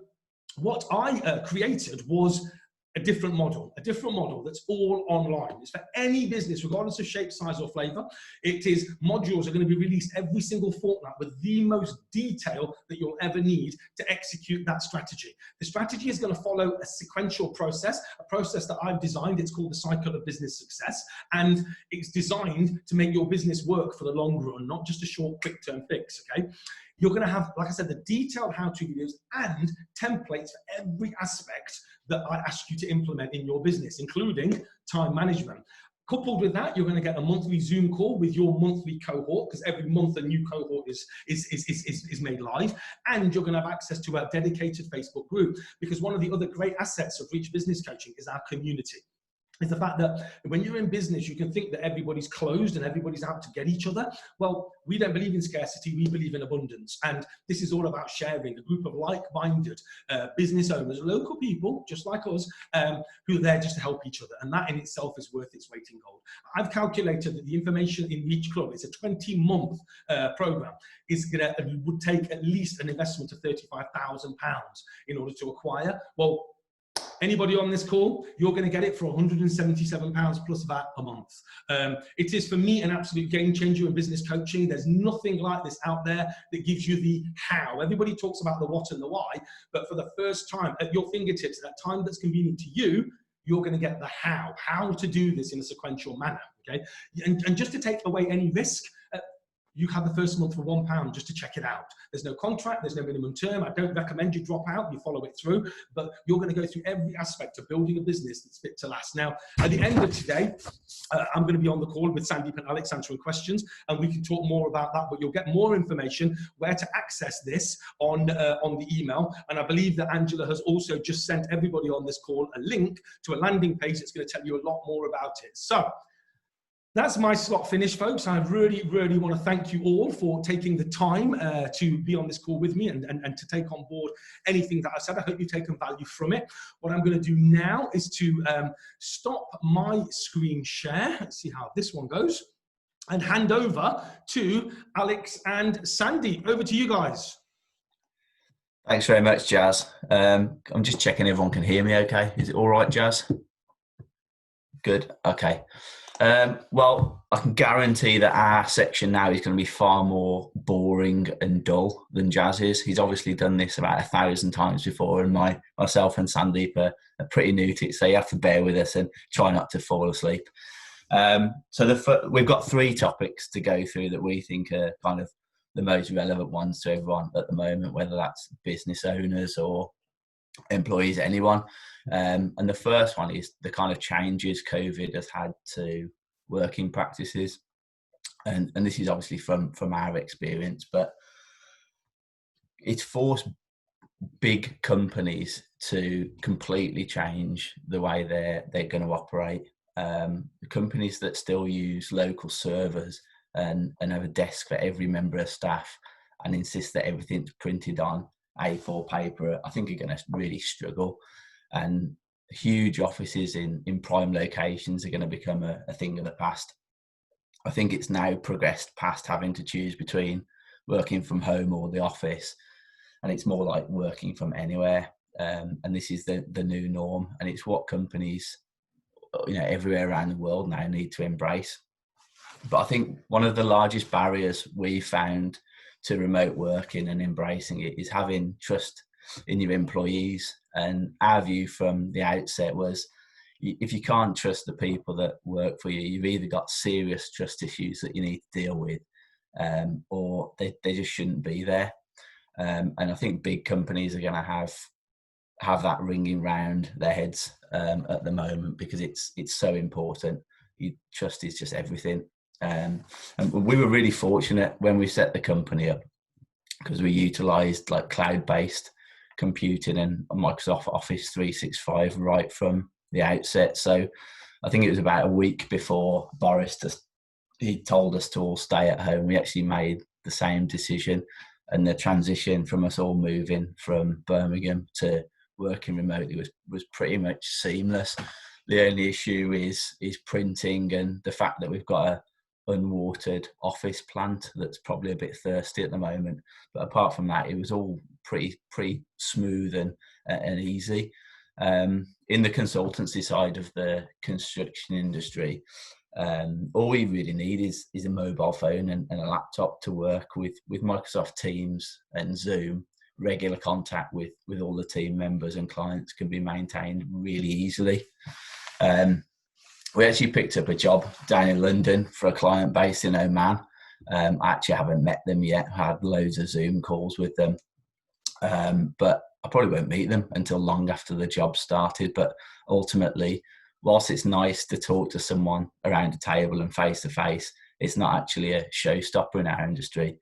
what I created was a different model that's all online. It's for any business, regardless of shape, size, or flavor. It is modules are going to be released every single fortnight with the most detail that you'll ever need to execute that strategy. The strategy is going to follow a sequential process, a process that I've designed. It's called the cycle of business success, and it's designed to make your business work for the long run, not just a short, quick-term fix, okay? You're going to have, like I said, the detailed how-to videos and templates for every aspect that I ask you to implement in your business, including time management. Coupled with that, you're going to get a monthly Zoom call with your monthly cohort, because every month a new cohort is made live, and you're going to have access to our dedicated Facebook group, because one of the other great assets of Reach Business Coaching is our community. Is the fact that when you're in business, you can think that everybody's closed and everybody's out to get each other. Well, we don't believe in scarcity, we believe in abundance. And this is all about sharing, a group of like-minded business owners, local people, just like us, who are there just to help each other. And that in itself is worth its weight in gold. I've calculated that the information in Reach Club, it's a 20-month program, would take at least an investment of £35,000 in order to acquire. Well, Anybody on this call, you're going to get it for £177 plus VAT a month. It is, for me, an absolute game changer in business coaching. There's nothing like this out there that gives you the how. Everybody talks about the what and the why, but for the first time at your fingertips, at a time that's convenient to you, you're going to get the how to do this in a sequential manner. Okay, and just to take away any risk, you have the first month for £1 just to check it out. There's no contract, there's no minimum term. I don't recommend you drop out, you follow it through, but you're going to go through every aspect of building a business that's fit to last. Now, at the end of today, I'm going to be on the call with Sandeep and Alex answering questions, and we can talk more about that, but you'll get more information where to access this on the email. And I believe that Angela has also just sent everybody on this call a link to a landing page that's going to tell you a lot more about it. So, that's my slot finished, folks. I really, really want to thank you all for taking the time to be on this call with me and to take on board anything that I said. I hope you've taken value from it. What I'm going to do now is to stop my screen share. Let's see how this one goes. And hand over to Alex and Sandy. Over to you guys. Thanks very much, Jazz. I'm just checking everyone can hear me okay. Is it all right, Jazz? Good. Okay. Well, I can guarantee that our section now is going to be far more boring and dull than Jazz is. He's obviously done this about 1,000 times before, and myself and Sandeep are pretty new to it, so you have to bear with us and try not to fall asleep. So we've got 3 topics to go through that we think are kind of the most relevant ones to everyone at the moment, whether that's business owners or employees, anyone. And the first one is the kind of changes COVID has had to working practices. And this is obviously from our experience, but it's forced big companies to completely change the way they're going to operate. The companies that still use local servers and have a desk for every member of staff and insist that everything's printed on A4 paper, I think are going to really struggle. And huge offices in prime locations are going to become a thing of the past. I think it's now progressed past having to choose between working from home or the office, and it's more like working from anywhere. And this is the new norm, and it's what companies, everywhere around the world now need to embrace. But I think one of the largest barriers we found to remote working and embracing it is having trust in your employees. And our view from the outset was, if you can't trust the people that work for you, you've either got serious trust issues that you need to deal with, or they just shouldn't be there. And I think big companies are going to have that ringing round their heads at the moment, because it's so important. Trust is just everything. And we were really fortunate when we set the company up, because we utilised like cloud-based computing and Microsoft Office 365 right from the outset. So I think it was about a week before Boris he told us to all stay at home, we actually made the same decision, and the transition from us all moving from Birmingham to working remotely was pretty much seamless. The only issue is printing and the fact that we've got a unwatered office plant that's probably a bit thirsty at the moment. But apart from that, it was all pretty smooth and easy. In the consultancy side of the construction industry, all we really need is a mobile phone and a laptop to work with Microsoft Teams and Zoom. Regular contact with all the team members and clients can be maintained really easily. We actually picked up a job down in London for a client based in Oman. I actually haven't met them yet. I had loads of Zoom calls with them, but I probably won't meet them until long after the job started. But ultimately, whilst it's nice to talk to someone around a table and face to face, it's not actually a showstopper in our industry.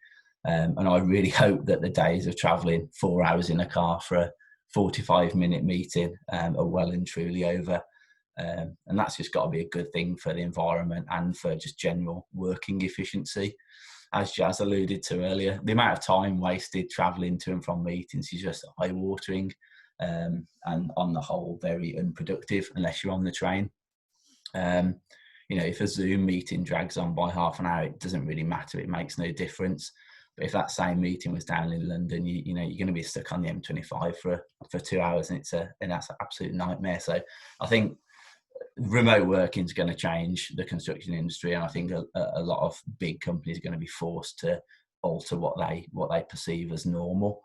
And I really hope that the days of travelling 4 hours in a car for a 45-minute meeting are well and truly over. And that's just got to be a good thing for the environment and for just general working efficiency. As Jazz alluded to earlier, the amount of time wasted travelling to and from meetings is just eye-watering, and on the whole very unproductive unless you're on the train. If a Zoom meeting drags on by half an hour, it doesn't really matter. It makes no difference. But if that same meeting was down in London, you know, you're going to be stuck on the M25 for 2 hours, and that's an absolute nightmare. So I think remote working is going to change the construction industry, and I think a lot of big companies are going to be forced to alter what they perceive as normal.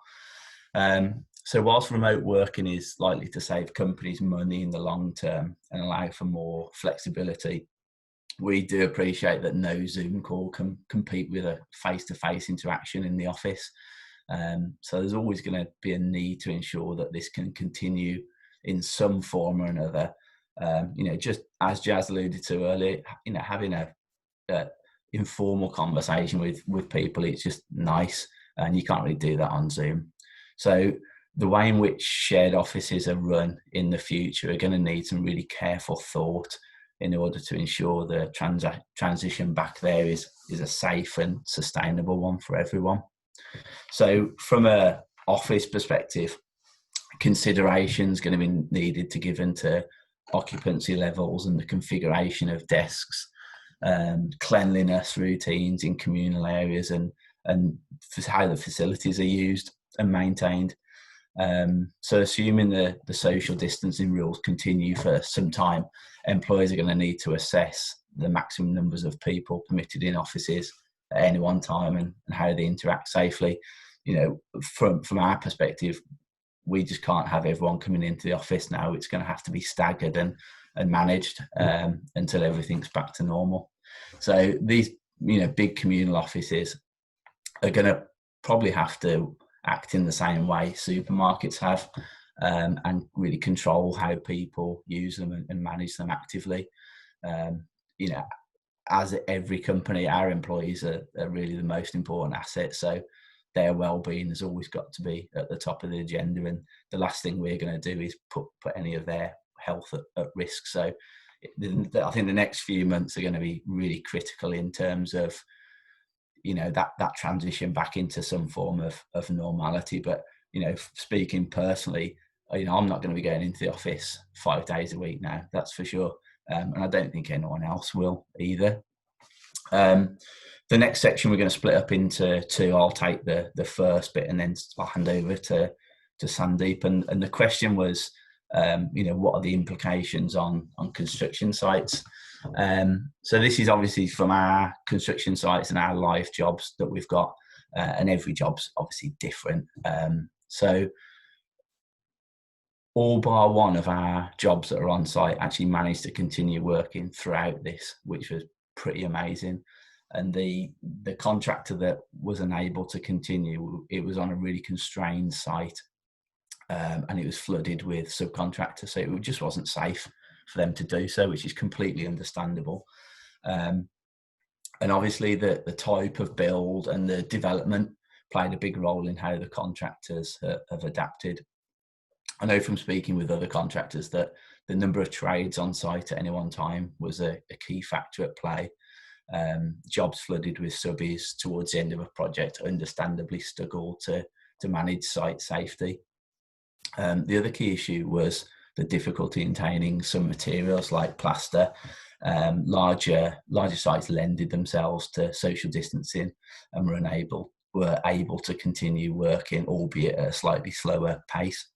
So whilst remote working is likely to save companies money in the long term and allow for more flexibility, we do appreciate that no Zoom call can compete with a face-to-face interaction in the office. So there's always going to be a need to ensure that this can continue in some form or another. You know, just as Jazz alluded to earlier, you know, having a informal conversation with people, it's just nice, and you can't really do that on Zoom. So the way in which shared offices are run in the future are going to need some really careful thought in order to ensure the transition back there is a safe and sustainable one for everyone. So from a office perspective, considerations going to be needed to give into occupancy levels and the configuration of desks, cleanliness routines in communal areas, and how the facilities are used and maintained. So assuming the social distancing rules continue for some time, employers are going to need to assess the maximum numbers of people permitted in offices at any one time and how they interact safely. You know, from our perspective, we just can't have everyone coming into the office now. It's going to have to be staggered and managed until everything's back to normal. So these, you know, big communal offices are going to probably have to act in the same way supermarkets have, and really control how people use them and manage them actively. You know, as every company, our employees are really the most important asset. So their well-being has always got to be at the top of the agenda, and the last thing we're going to do is put any of their health at risk. So I think the next few months are going to be really critical in terms of, you know, that transition back into some form of normality. But, you know, speaking personally, you know, I'm not going to be going into the office 5 days a week now, that's for sure. And I don't think anyone else will either. The next section we're going to split up into two. I'll take the first bit and then I'll hand over to Sandeep. And the question was, you know, what are the implications on construction sites? So this is obviously from our construction sites and our live jobs that we've got, and every job's obviously different. So all bar one of our jobs that are on site actually managed to continue working throughout this, which was pretty amazing. And the contractor that was unable to continue, it was on a really constrained site, and it was flooded with subcontractors, so it just wasn't safe for them to do so, which is completely understandable. And obviously the type of build and the development played a big role in how the contractors have adapted. I know from speaking with other contractors that the number of trades on site at any one time was a key factor at play. Jobs flooded with subbies towards the end of a project understandably struggled to manage site safety. The other key issue was the difficulty in obtaining some materials like plaster. Larger sites lended themselves to social distancing and were able to continue working, albeit at a slightly slower pace.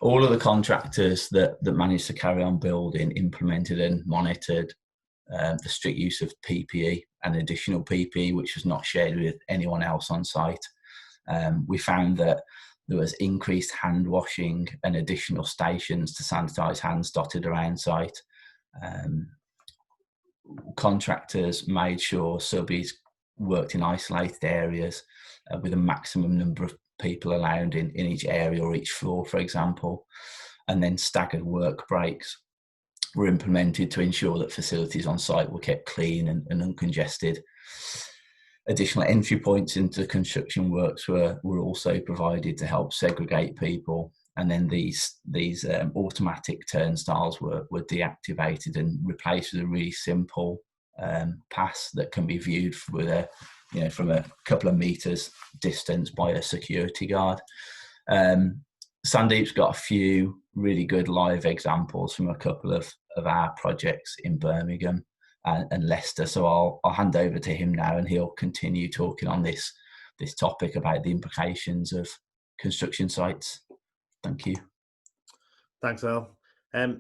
All of the contractors that managed to carry on building implemented and monitored the strict use of PPE and additional PPE, which was not shared with anyone else on site. We found that there was increased hand washing and additional stations to sanitize hands dotted around site. Contractors made sure subbies worked in isolated areas with a maximum number of people allowed in each area or each floor, for example. And then staggered work breaks were implemented to ensure that facilities on site were kept clean and uncongested. Additional entry points into construction works were also provided to help segregate people. And then these automatic turnstiles were deactivated and replaced with a really simple pass that can be viewed with from a couple of meters distance by a security guard. Sandeep's got a few really good live examples from a couple of our projects in Birmingham. and Leicester. So I'll hand over to him now, and he'll continue talking on this topic about the implications of construction sites. Thank you. Thanks, Al.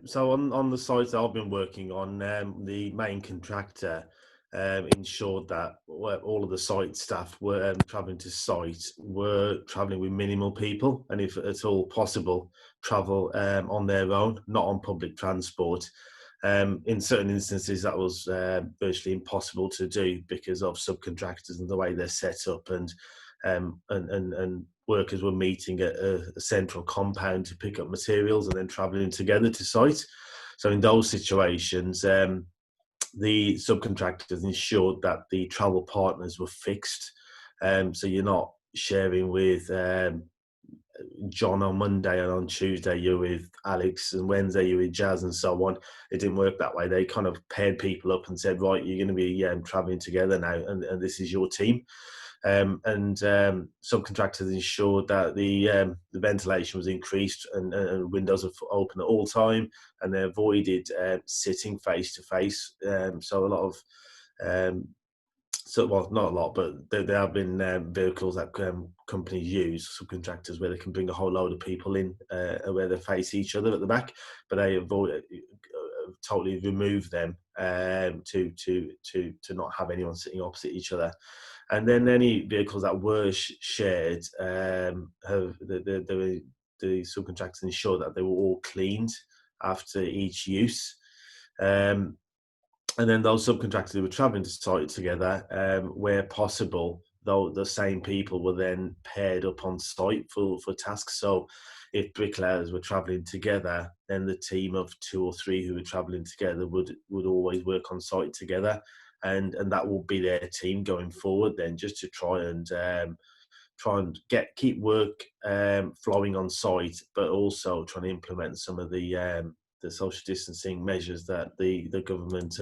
So on the sites I've been working on, the main contractor ensured that all of the site staff were travelling to site were travelling with minimal people, and if at all possible, travel on their own, not on public transport. In certain instances, that was virtually impossible to do because of subcontractors and the way they're set up, and workers were meeting at a central compound to pick up materials and then travelling together to site. So in those situations, the subcontractors ensured that the travel partners were fixed. So you're not sharing with John on Monday, and on Tuesday you're with Alex, and Wednesday you're with Jazz, and so on. It didn't work that way. They kind of paired people up and said, right, you're going to be travelling together now, and this is your team. Subcontractors ensured that the ventilation was increased and windows are open at all time, and they avoided sitting face to face. So a lot of well, not a lot, but there have been vehicles that companies use, subcontractors, where they can bring a whole load of people in where they face each other at the back, but they totally remove them to not have anyone sitting opposite each other. And then any vehicles that were shared, the subcontractors ensured that they were all cleaned after each use. And then those subcontractors who were travelling to site together, where possible, though the same people were then paired up on site for tasks. So if bricklayers were travelling together, then the team of 2 or 3 who were travelling together would always work on site together. And that will be their team going forward then, just to try and keep work flowing on site, but also trying to implement some of the social distancing measures that the government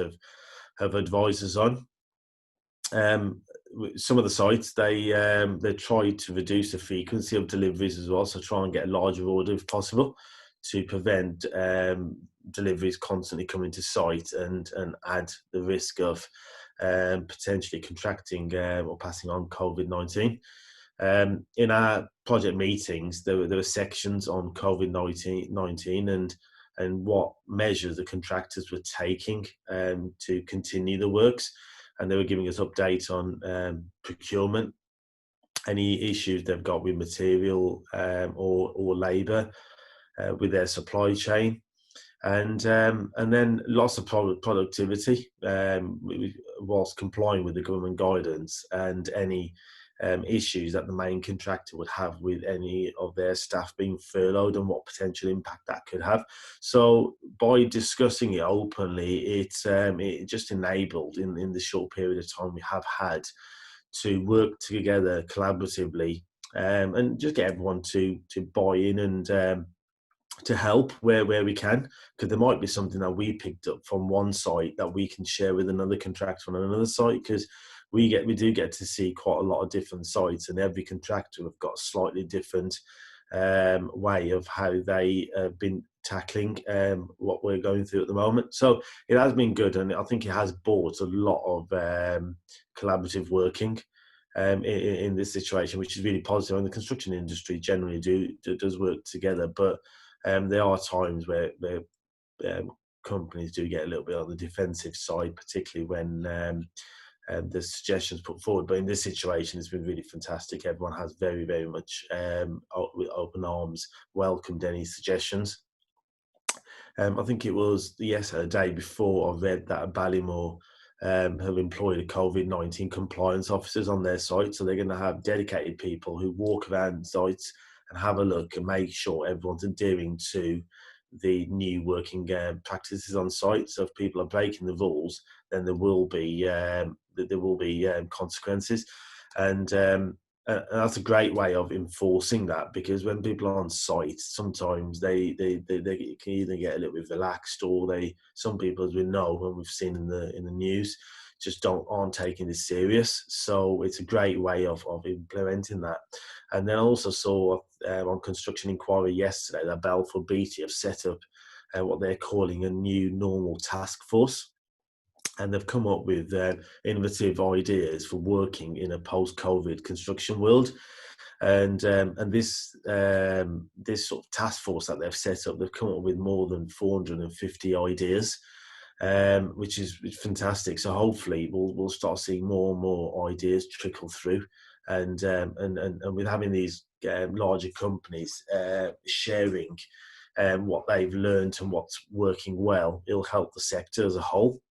have advised us on. Some of the sites they tried to reduce the frequency of deliveries as well, so try and get a larger order if possible, to prevent deliveries constantly coming to site and add the risk of potentially contracting or passing on COVID-19. In our project meetings, there were sections on COVID-19 and what measures the contractors were taking to continue the works, and they were giving us updates on procurement, any issues they've got with material or labour with their supply chain, and then lots of productivity whilst complying with the government guidance, and any issues that the main contractor would have with any of their staff being furloughed and what potential impact that could have. So by discussing it openly, it just enabled in the short period of time we have had to work together collaboratively and just get everyone to buy in and to help where we can, because there might be something that we picked up from one site that we can share with another contractor on another site, because we do get to see quite a lot of different sites, and every contractor have got a slightly different way of how they have been tackling what we're going through at the moment. So it has been good, and I think it has brought a lot of collaborative working in this situation, which is really positive. And the construction industry generally does work together, but there are times where companies do get a little bit on the defensive side, particularly when the suggestions put forward. But in this situation, it's been really fantastic. Everyone has very, very much with open arms welcomed any suggestions. I think it was the day before I read that Ballymore have employed a COVID-19 compliance officers on their site. So they're going to have dedicated people who walk around sites and have a look and make sure everyone's adhering to the new working practices on site. So if people are breaking the rules, then there will be consequences, and that's a great way of enforcing that, because when people are on site, sometimes they can either get a little bit relaxed, or some people, as we know and we've seen in the news, just aren't taking this serious. So it's a great way of implementing that. And then I also saw on Construction Inquiry yesterday that Balfour Beatty have set up what they're calling a new normal task force. and they've come up with innovative ideas for working in a post-COVID construction world. And this sort of task force that they've set up, they've come up with more than 450 ideas, which is fantastic. So hopefully we'll start seeing more and more ideas trickle through, and with having these larger companies sharing what they've learned and what's working well, it'll help the sector as a whole.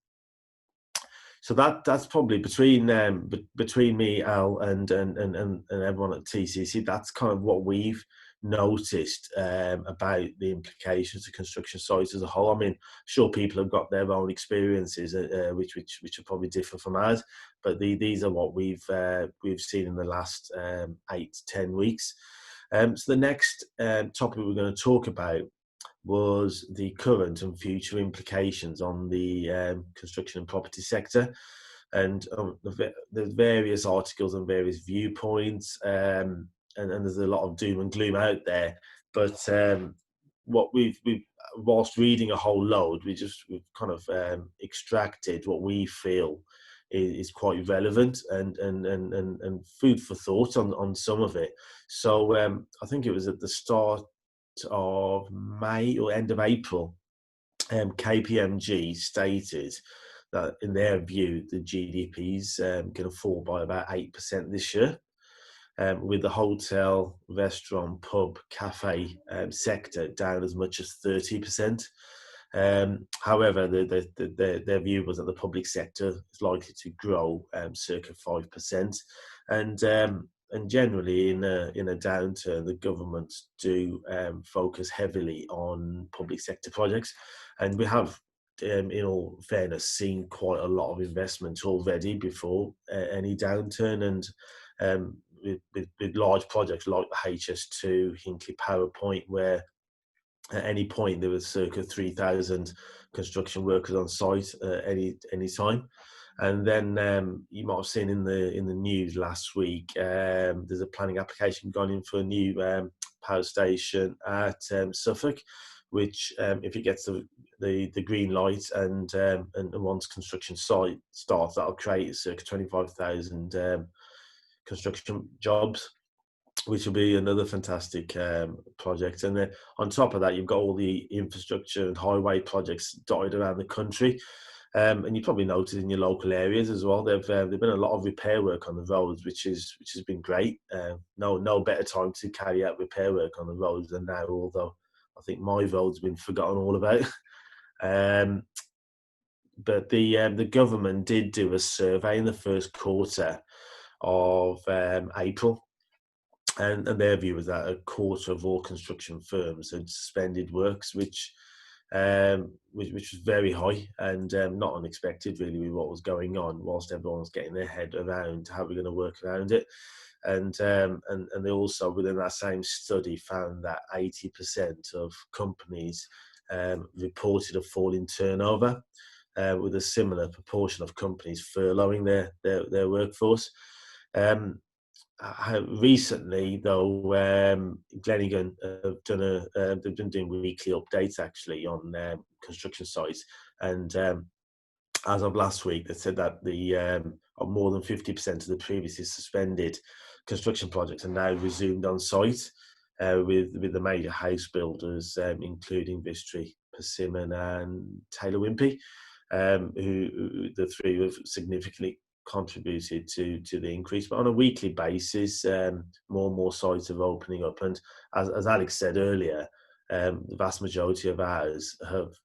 So that's probably between me, Al, and everyone at TCC. That's kind of what we've noticed about the implications of construction sites as a whole. I mean, sure, people have got their own experiences, which are probably different from ours, but these are what we've seen in the last 8 to 10 weeks. So the next topic we're going to talk about was the current and future implications on the construction and property sector. And there's various articles and various viewpoints, and there's a lot of doom and gloom out there. But what we've whilst reading a whole load, we've kind of extracted what we feel is quite relevant and food for thought on some of it. So I think it was at the start of May or end of April, KPMG stated that in their view the GDP is going to fall by about 8% this year, with the hotel, restaurant, pub, cafe sector down as much as 30%. However, their view was that the public sector is likely to grow circa 5%, and generally in a downturn, the governments do focus heavily on public sector projects, and we have, in all fairness, seen quite a lot of investment already before any downturn, and with large projects like the HS2 Hinkley Power Point, where at any point there was circa 3,000 construction workers on site any time. And then you might have seen in the news last week, there's a planning application gone in for a new power station at Suffolk, which if it gets the green light and once construction site starts, that'll create circa 25,000 construction jobs, which will be another fantastic project. And then on top of that, you've got all the infrastructure and highway projects dotted around the country. And you probably noticed in your local areas as well, there've been a lot of repair work on the roads, which has been great. No better time to carry out repair work on the roads than now, although I think my road's been forgotten all about. But the government did do a survey in the first quarter of April, and their view was that a quarter of all construction firms had suspended works, which was very high and not unexpected really with what was going on, whilst everyone was getting their head around how we're going to work around it. And they also, within that same study, found that 80% of companies reported a fall in turnover, with a similar proportion of companies furloughing their workforce. Recently, though, Glenigan they've been doing weekly updates actually on construction sites, and as of last week, they said that the more than 50% of the previously suspended construction projects are now resumed on site, with the major house builders, including Vistry, Persimmon, and Taylor Wimpey, who the three have significantly contributed to the increase. But on a weekly basis, more and more sites are opening up, and as Alex said earlier, the vast majority of ours have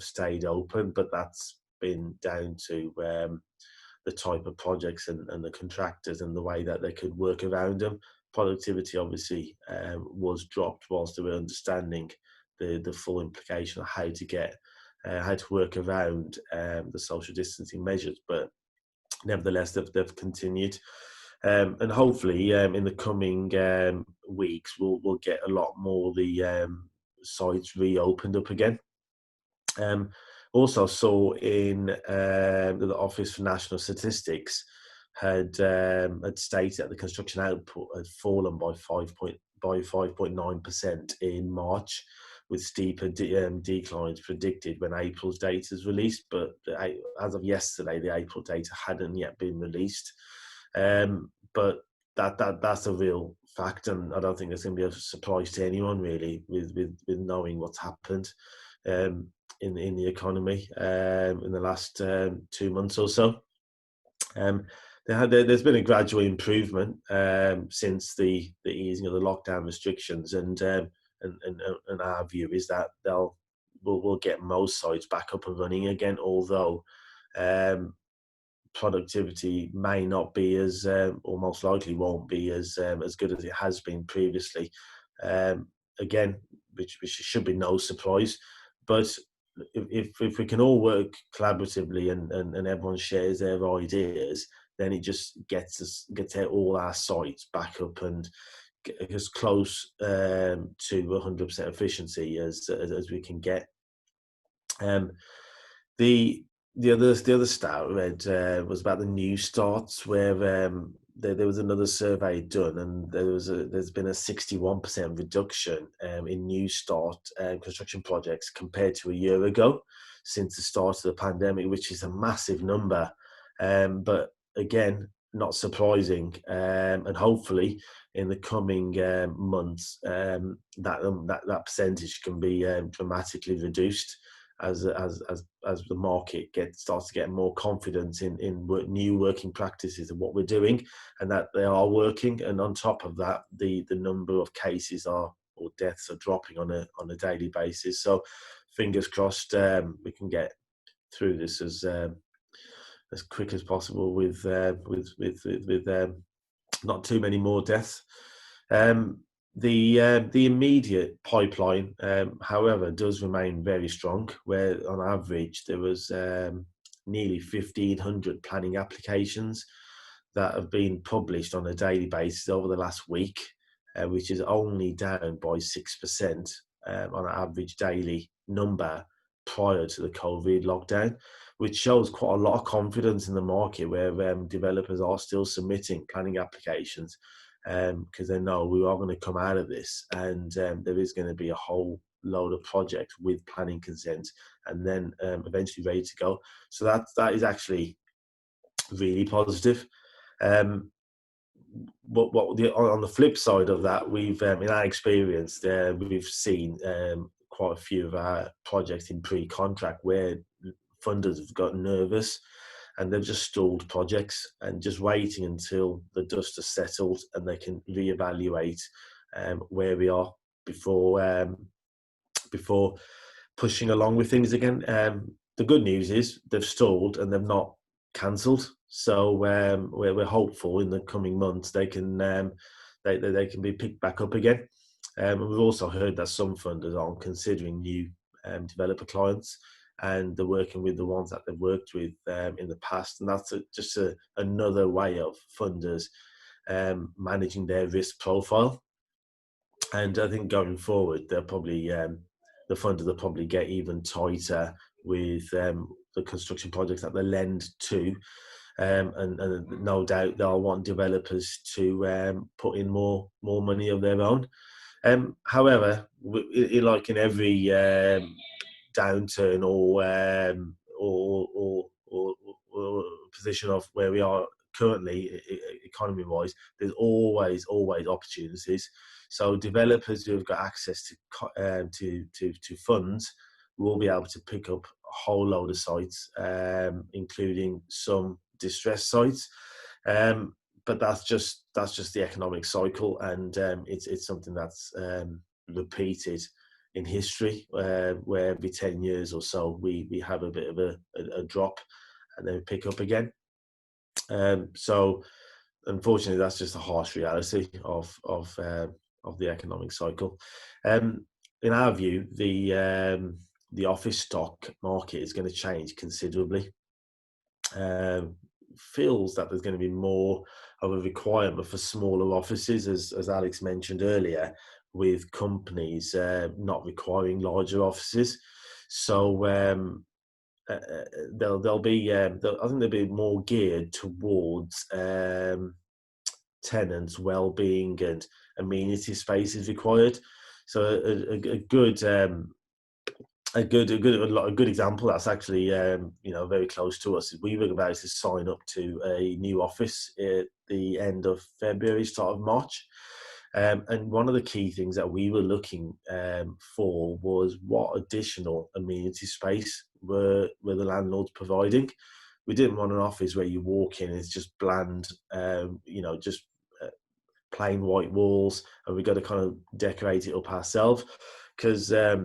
stayed open, but that's been down to the type of projects and the contractors and the way that they could work around them. Productivity obviously was dropped whilst they were understanding the full implication of how to work around the social distancing measures, but nevertheless they've continued, and hopefully in the coming weeks we'll get a lot more of the sites reopened up again. Also saw in the Office for National Statistics had stated that the construction output had fallen by 5.9% in March, with steeper declines predicted when April's data is released. But as of yesterday, the April data hadn't yet been released. But that's a real fact, and I don't think it's going to be a surprise to anyone really, with knowing what's happened in the economy in the last 2 months or so. There's been a gradual improvement since the easing of the lockdown restrictions, and our view is that we'll get most sites back up and running again, although productivity may not be as, or most likely won't be as good as it has been previously. Again, which should be no surprise, but if we can all work collaboratively and everyone shares their ideas, then it just gets all our sites back up and as close to 100% efficiency as we can get. The other stat I read was about the new starts, where there was another survey done, and there's been a 61% reduction in new start construction projects compared to a year ago since the start of the pandemic, which is a massive number. But again, not surprising, and hopefully in the coming months that percentage can be dramatically reduced as the market starts to get more confidence in new working practices and what we're doing, and that they are working. And on top of that, the number of cases or deaths are dropping on a daily basis. So fingers crossed we can get through this as quick as possible with not too many more deaths. The immediate pipeline, however, does remain very strong, where on average there was nearly 1,500 planning applications that have been published on a daily basis over the last week, which is only down by 6% on an average daily number prior to the COVID lockdown, which shows quite a lot of confidence in the market, where developers are still submitting planning applications because they know we are going to come out of this, and there is going to be a whole load of projects with planning consent and then eventually ready to go. So that is actually really positive. On the flip side of that, we've in our experience we've seen quite a few of our projects in pre-contract where funders have gotten nervous and they've just stalled projects and just waiting until the dust has settled and they can reevaluate where we are before pushing along with things again. The good news is they've stalled and they've not cancelled. So we're hopeful in the coming months they can be picked back up again. And we've also heard that some funders are considering new developer clients, and they're working with the ones that they've worked with in the past. And that's just another way of funders managing their risk profile. And I think going forward, they'll probably the funders will probably get even tighter with the construction projects that they lend to. And no doubt they'll want developers to put in more money of their own. However, like in every downturn or position of where we are currently, economy-wise, there's always opportunities. So developers who have got access to funds will be able to pick up a whole load of sites, including some distressed sites. But that's just the economic cycle, and it's something that's repeated in history, where every 10 years or so we have a bit of a drop and then pick up again. So unfortunately, that's just a harsh reality of the economic cycle. In our view, the office stock market is going to change considerably. Feels that there's going to be more of a requirement for smaller offices, as Alex mentioned earlier, with companies not requiring larger offices. So I think they'll be more geared towards tenants' well-being and amenity spaces required. So a good a good example that's actually very close to us is we were about to sign up to a new office at the end of February, start of March. And one of the key things that we were looking for was what additional amenity space were the landlords providing. We didn't want an office where you walk in, it's just bland, just plain white walls, and we got to kind of decorate it up ourselves because A,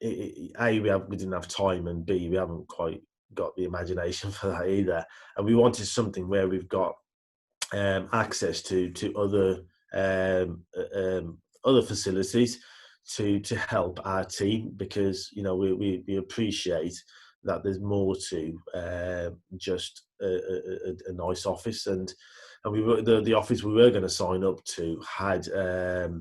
we didn't have time, and B, we haven't quite got the imagination for that either. And we wanted something where we've got access to other facilities to help our team, because we appreciate that there's more to just a nice office, and we were the office we were going to sign up to had a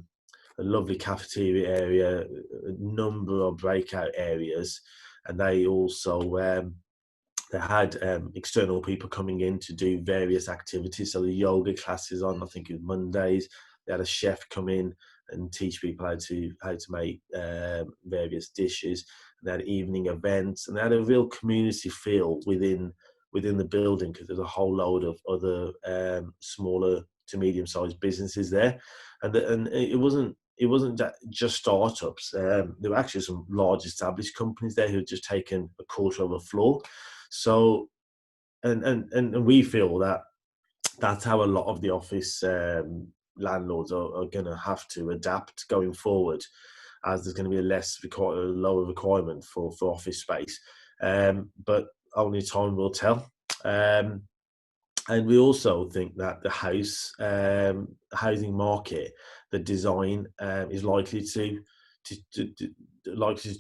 lovely cafeteria area, a number of breakout areas, and they also they had external people coming in to do various activities. So the yoga classes on, I think it was Mondays. They had a chef come in and teach people how to make various dishes. And they had evening events, and they had a real community feel within the building, because there's a whole load of other smaller to medium-sized businesses there, and it wasn't just startups. There were actually some large established companies there who had just taken a quarter of a floor. So, and we feel that that's how a lot of the office landlords are going to have to adapt going forward, as there's going to be a lower requirement for office space. But only time will tell. And we also think that the housing market, the design is likely to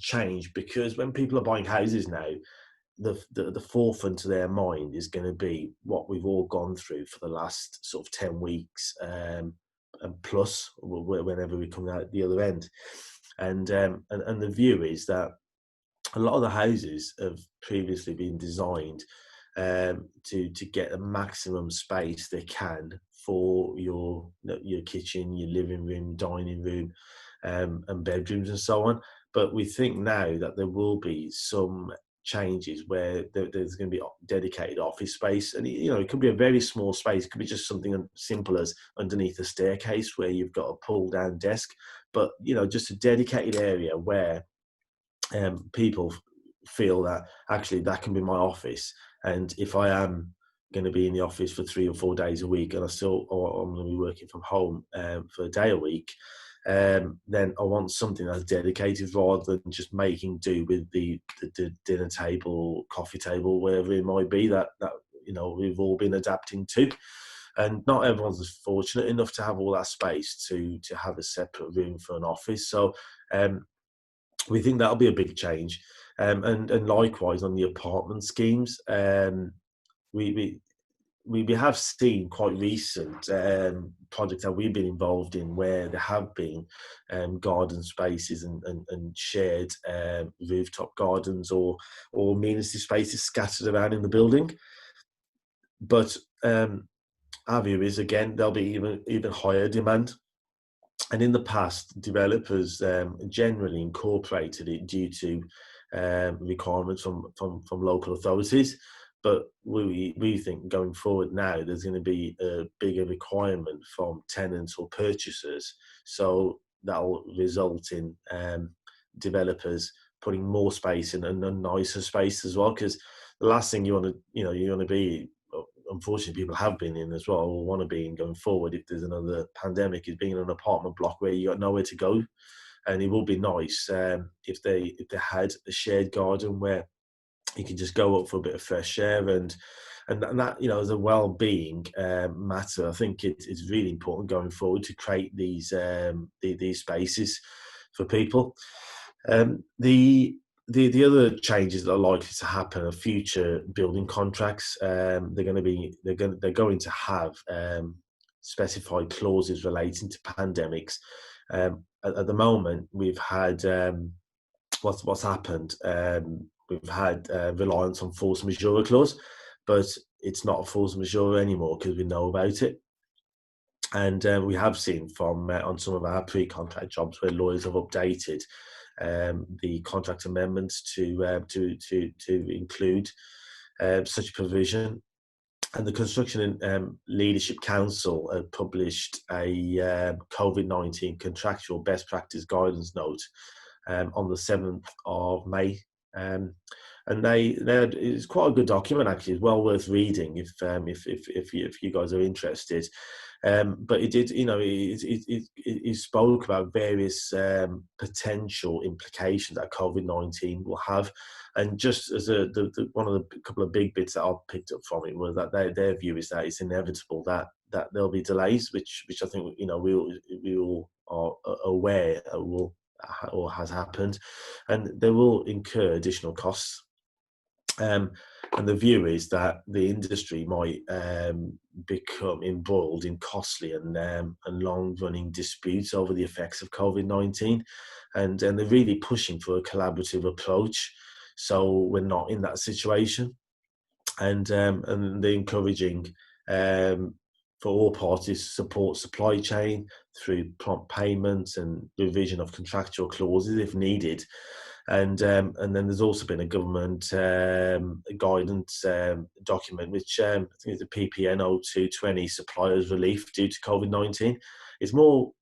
change, because when people are buying houses now, the forefront of their mind is going to be what we've all gone through for the last sort of 10 weeks and plus, whenever we come out the other end. And the view is that a lot of the houses have previously been designed to get a maximum space they can for your kitchen, your living room, dining room, and bedrooms and so on. But we think now that there will be some changes where there's going to be dedicated office space, and it could be a very small space. It could be just something simple as underneath a staircase where you've got a pull down desk, but just a dedicated area where people feel that actually that can be my office. And if I am going to be in the office for 3 or 4 days a week, and I'm going to be working from home for a day a week, then I want something that's dedicated, rather than just making do with the dinner table, coffee table, wherever it might be that we've all been adapting to. And not everyone's fortunate enough to have all that space to have a separate room for an office. So we think that'll be a big change. And likewise on the apartment schemes, we have seen quite recent projects that we've been involved in where there have been garden spaces and shared rooftop gardens or amenity spaces scattered around in the building. But our view is, again, there'll be even higher demand. And in the past, developers generally incorporated it due to requirements from local authorities. But we think going forward now, there's going to be a bigger requirement from tenants or purchasers. So that will result in developers putting more space in, and a nicer space as well. Because the last thing you want to be, unfortunately people have been in as well, or want to be in going forward if there's another pandemic, is being in an apartment block where you got nowhere to go. And it would be nice if they had a shared garden where you can just go up for a bit of fresh air, and that as a well-being matter. I think it's really important going forward to create these spaces for people. The other changes that are likely to happen are future building contracts. They're going to have specified clauses relating to pandemics. At the moment, we've had what's happened. We've had reliance on force majeure clause, but it's not a force majeure anymore because we know about it. And we have seen from on some of our pre-contract jobs where lawyers have updated the contract amendments to include such provision. And the Construction Leadership Council published a COVID-19 contractual best practice guidance note on the 7th of May. And it's quite a good document, actually. It's well worth reading if you guys are interested. But it did, it spoke about various potential implications that COVID-19 will have. And just as one of the couple of big bits that I picked up from it was that their view is that it's inevitable that there'll be delays, which I think we all are aware will or has happened, and they will incur additional costs. And the view is that the industry might become embroiled in costly and long-running disputes over the effects of COVID-19, and they're really pushing for a collaborative approach, so we're not in that situation. And they're encouraging for all parties to support supply chain through prompt payments and revision of contractual clauses if needed. And then there's also been a government guidance document, which I think is the PPN 0220 suppliers relief due to COVID-19. It's more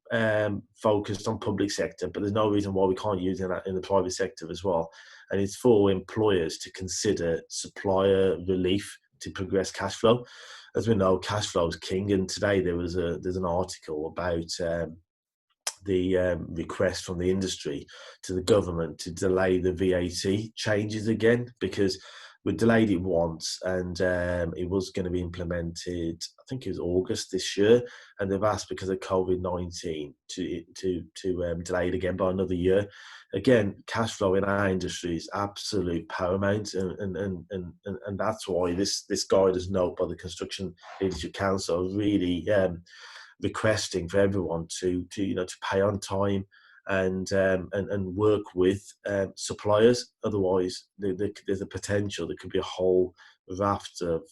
focused on public sector, but there's no reason why we can't use it in the private sector as well. And it's for employers to consider supplier relief to progress cash flow. As we know, cash flow is king. And today there's an article about the request from the industry to the government to delay the VAT changes again, because we delayed it once and it was going to be implemented, I think it was August this year, and they've asked because of COVID-19 to delay it again by another year. Again, cash flow in our industry is absolute paramount, and that's why this guidance note by the Construction Leadership Council really requesting for everyone to pay on time and work with suppliers. Otherwise, there's a potential there could be a whole raft of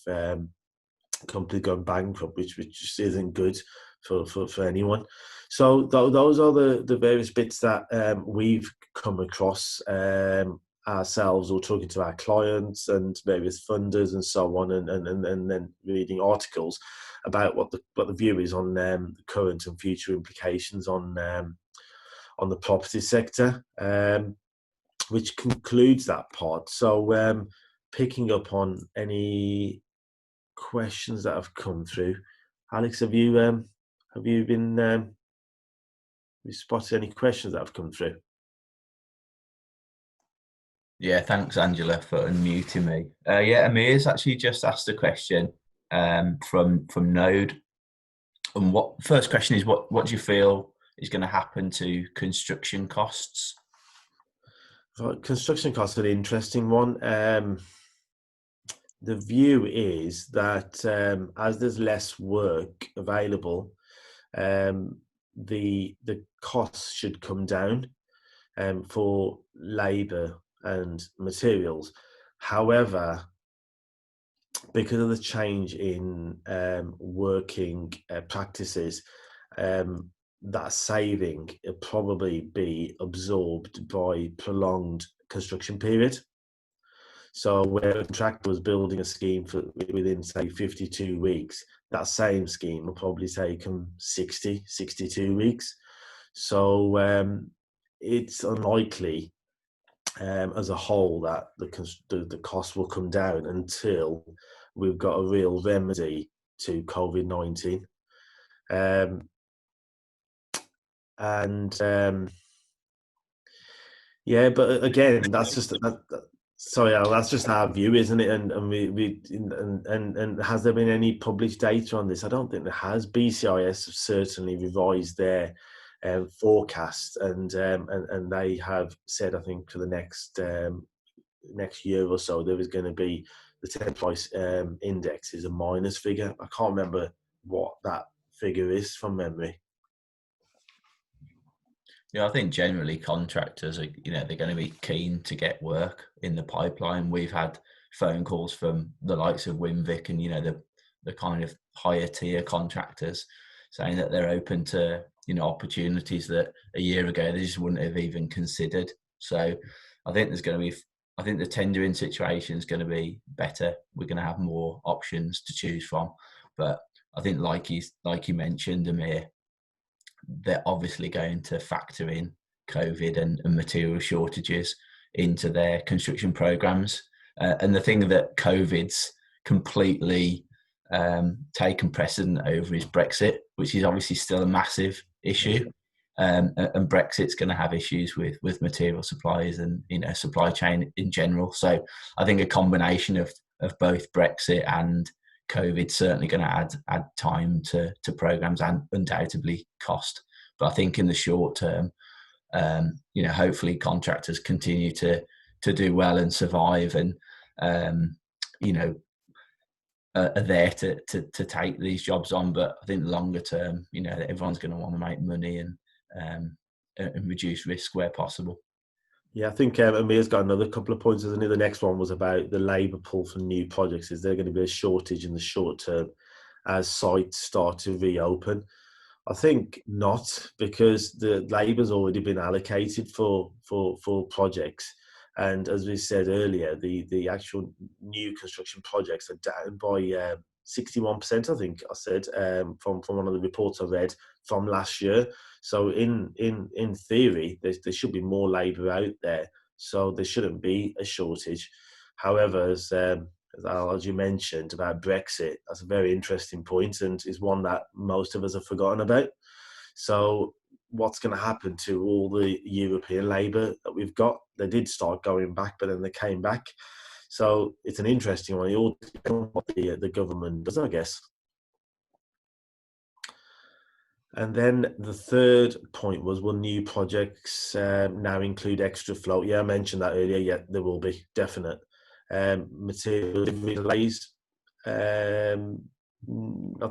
companies going bankrupt, which just isn't good for anyone. So those are the various bits that we've come across ourselves, or talking to our clients and various funders and so on, and then reading articles about what the view is on the current and future implications on the property sector, which concludes that part. So picking up on any questions that have come through, Alex, have you been you spotted any questions that have come through? Yeah, thanks, Angela, for unmuting me. Yeah, Amir's actually just asked a question from Node. And first question is, what do you feel is going to happen to construction costs? Construction costs are an interesting one. The view is that as there's less work available, the costs should come down for labour and materials. However, because of the change in working practices, that saving will probably be absorbed by prolonged construction period. So where a contractor was building a scheme within, say, 52 weeks, that same scheme will probably take them 62 weeks. So it's unlikely as a whole that the cost will come down until we've got a real remedy to COVID-19. Yeah, but again, that's just that's just our view, isn't it? And has there been any published data on this? I don't think there has. BCIS have certainly revised their forecast, and they have said, I think, for the next year or so, there is going to be the 10 price index is a minus figure. I can't remember what that figure is from memory. Yeah, I think generally contractors are, they're going to be keen to get work in the pipeline. We've had phone calls from the likes of Winvic and, the kind of higher tier contractors saying that they're open to, you know, opportunities that a year ago they just wouldn't have even considered. So I think I think the tendering situation is going to be better. We're going to have more options to choose from. But I think, like you mentioned, Amir, they're obviously going to factor in COVID and material shortages into their construction programs. And the thing that COVID's completely taken precedent over is Brexit, which is obviously still a massive issue. And Brexit's going to have issues with material supplies and, you know, supply chain in general. So I think a combination of both Brexit and COVID certainly going to add time to programs and undoubtedly cost. But I think in the short term, you know, hopefully contractors continue to do well and survive, and you know, are there to take these jobs on. But I think longer term, you know, everyone's going to want to make money and reduce risk where possible. Yeah, I think Amir's got another couple of points. Isn't he? The next one was about the labour pool for new projects. Is there going to be a shortage in the short term as sites start to reopen? I think not, because the labour's already been allocated for projects. And as we said earlier, the actual new construction projects are down by 61%, I think I said, from one of the reports I read from last year. So in theory, there should be more labour out there, so there shouldn't be a shortage. However, as you mentioned about Brexit, that's a very interesting point and is one that most of us have forgotten about. So what's going to happen to all the European labour that we've got? They did start going back, but then they came back. So it's an interesting one. It all depends on what the government does, I guess. And then the third point was, will new projects now include extra float? Yeah, I mentioned that earlier. Yeah, there will be, definite. Material delivery delays. I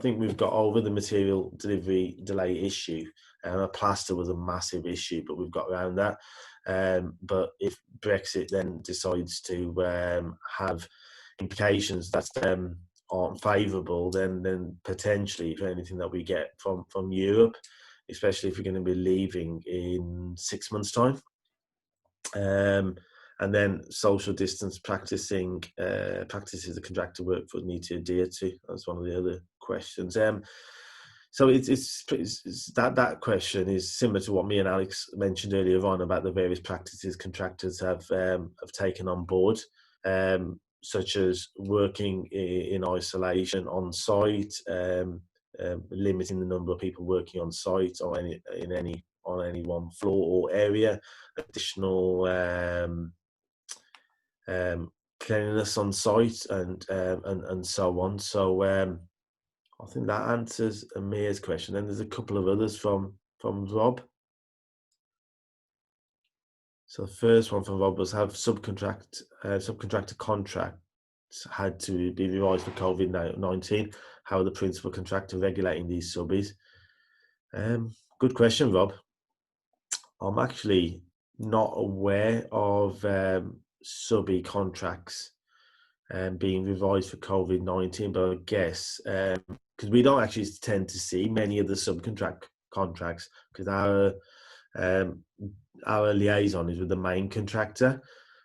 think we've got over the material delivery delay issue. A plaster was a massive issue, but we've got around that. But if Brexit then decides to have implications that aren't favourable, then potentially for anything that we get from Europe, especially if we're going to be leaving in 6 months' time. And then social distance practices the contractor workforce need to adhere to. That's one of the other questions. So it's that question is similar to what me and Alex mentioned earlier on about the various practices contractors have taken on board, such as working in isolation on site, limiting the number of people working on site or on any one floor or area, additional cleanliness on site, and so on. So I think that answers Amir's question. Then there's a couple of others from Rob. So the first one from Rob was, have subcontractor contracts had to be revised for COVID-19? How are the principal contractor regulating these subbies? Good question, Rob. I'm actually not aware of subby contracts being revised for COVID-19, but I guess because we don't actually tend to see many of the subcontract contracts, because our liaison is with the main contractor.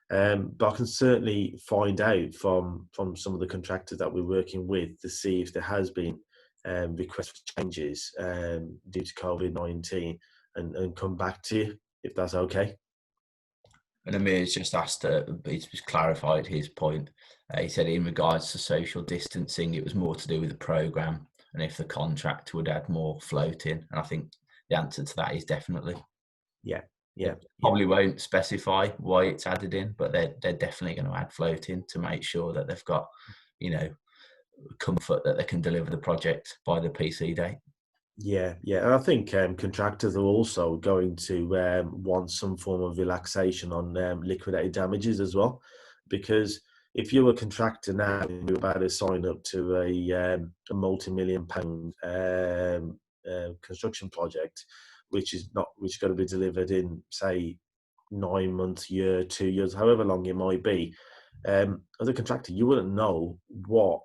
But I can certainly find out from some of the contractors that we're working with to see if there has been requests for changes due to COVID-19 and come back to you, if that's okay. And Amir's just asked, he's just clarified his point. He said in regards to social distancing, it was more to do with the programme and if the contract would add more floating. And I think the answer to that is definitely. Yeah. Probably won't specify why it's added in, but they're definitely going to add floating to make sure that they've got, you know, comfort that they can deliver the project by the PC date. Yeah, and I think contractors are also going to want some form of relaxation on liquidated damages as well, because if you're a contractor now and you're about to sign up to a multi-million-pound construction project, which is going to be delivered in, say, 9 months, year, 2 years, however long it might be. As a contractor, you wouldn't know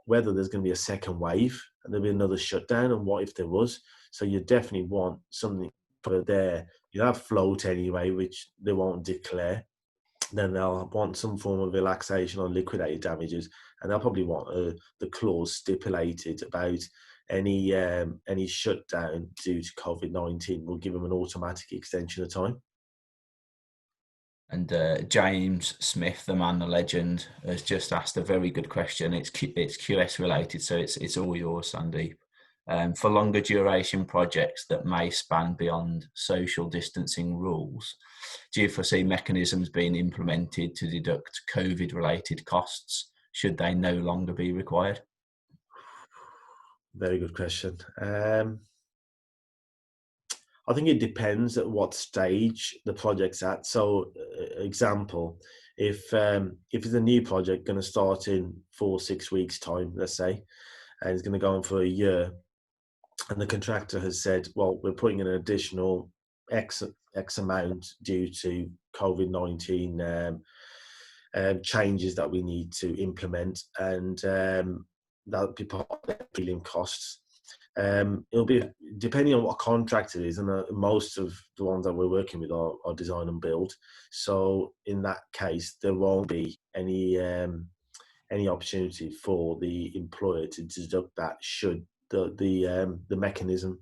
whether there's going to be a second wave and there'll be another shutdown, and what if there was. So you definitely want something for there. You have float anyway, which they won't declare. Then they'll want some form of relaxation on liquidated damages, and they'll probably want the clause stipulated about any shutdown due to COVID-19 will give them an automatic extension of time. And James Smith, the man, the legend, has just asked a very good question. It's QS related, so it's all yours, Sandeep. For longer duration projects that may span beyond social distancing rules, do you foresee mechanisms being implemented to deduct COVID-related costs should they no longer be required? Very good question. I think it depends at what stage the project's at. So, example, if it's a new project going to start in 4-6 weeks' time, let's say, and it's going to go on for a year, and the contractor has said, well, we're putting in an additional X amount due to COVID-19 changes that we need to implement, and that'll be part of the billing costs. It'll be depending on what contract it is, and most of the ones that we're working with are design and build. So in that case, there won't be any opportunity for the employer to deduct that should the mechanism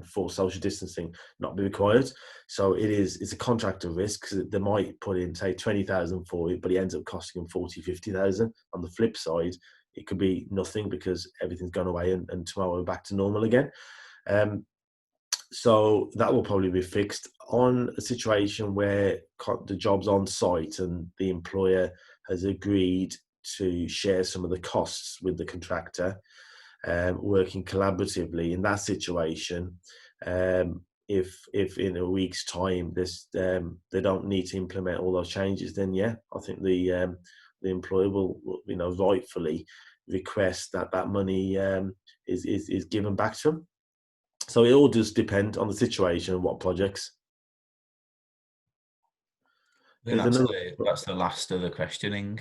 for social distancing not be required. So it's a contractor risk, because they might put in, say, 20,000 for it, but it ends up costing them 40,000-50,000. On the flip side, it could be nothing because everything's gone away and tomorrow we're back to normal again. So that will probably be fixed. On a situation where the job's on site and the employer has agreed to share some of the costs with the contractor, working collaboratively in that situation, if in a week's time they don't need to implement all those changes, then yeah, I think the employer will rightfully request that money is given back to them. So it all does depend on the situation and what projects. That's the last of the questioning.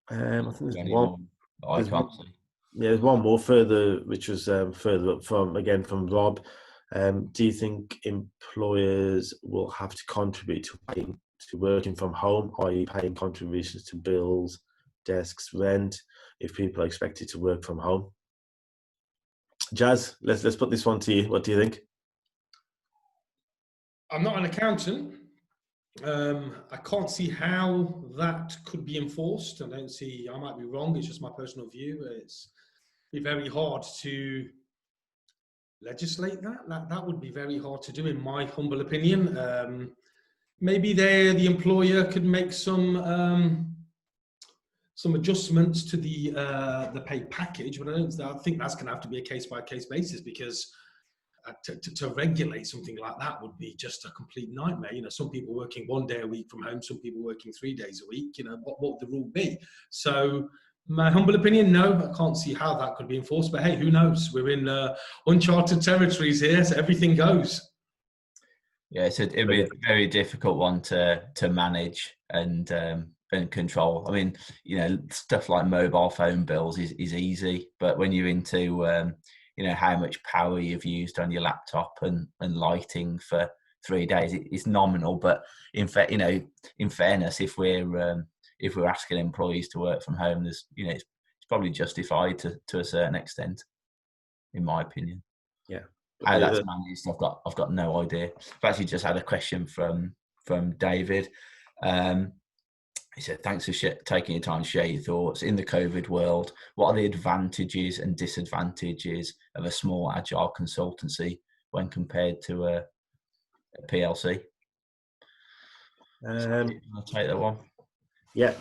I think there's one. I can't see. Yeah, there's one more further, which was further up from Rob. Do you think employers will have to contribute to working from home, i.e. paying contributions to bills, desks, rent, if people are expected to work from home? Jazz, let's put this one to you. What do you think? I'm not an accountant. I can't see how that could be enforced. I might be wrong. It's just my personal view. It's be very hard to legislate that. That would be very hard to do, in my humble opinion. Maybe the employer could make some adjustments to the pay package, but I think that's going to have to be a case-by-case basis, because to regulate something like that would be just a complete nightmare. Some people working 1 day a week from home, some people working 3 days a week. What would the rule be? So my humble opinion, no, I can't see how that could be enforced. But hey, who knows? We're in uncharted territories here, so everything goes. Yeah, it'd be a very difficult one to manage and control. I mean, stuff like mobile phone bills is easy, but when you're into how much power you've used on your laptop and lighting for 3 days, it's nominal. But in fairness, if we're asking employees to work from home, there's it's probably justified to a certain extent, in my opinion. Yeah. How that's managed, I've got no idea. I've actually just had a question from David. He said, thanks for taking your time to share your thoughts. In the COVID world, what are the advantages and disadvantages of a small agile consultancy when compared to a PLC? I'll take that one. Yeah,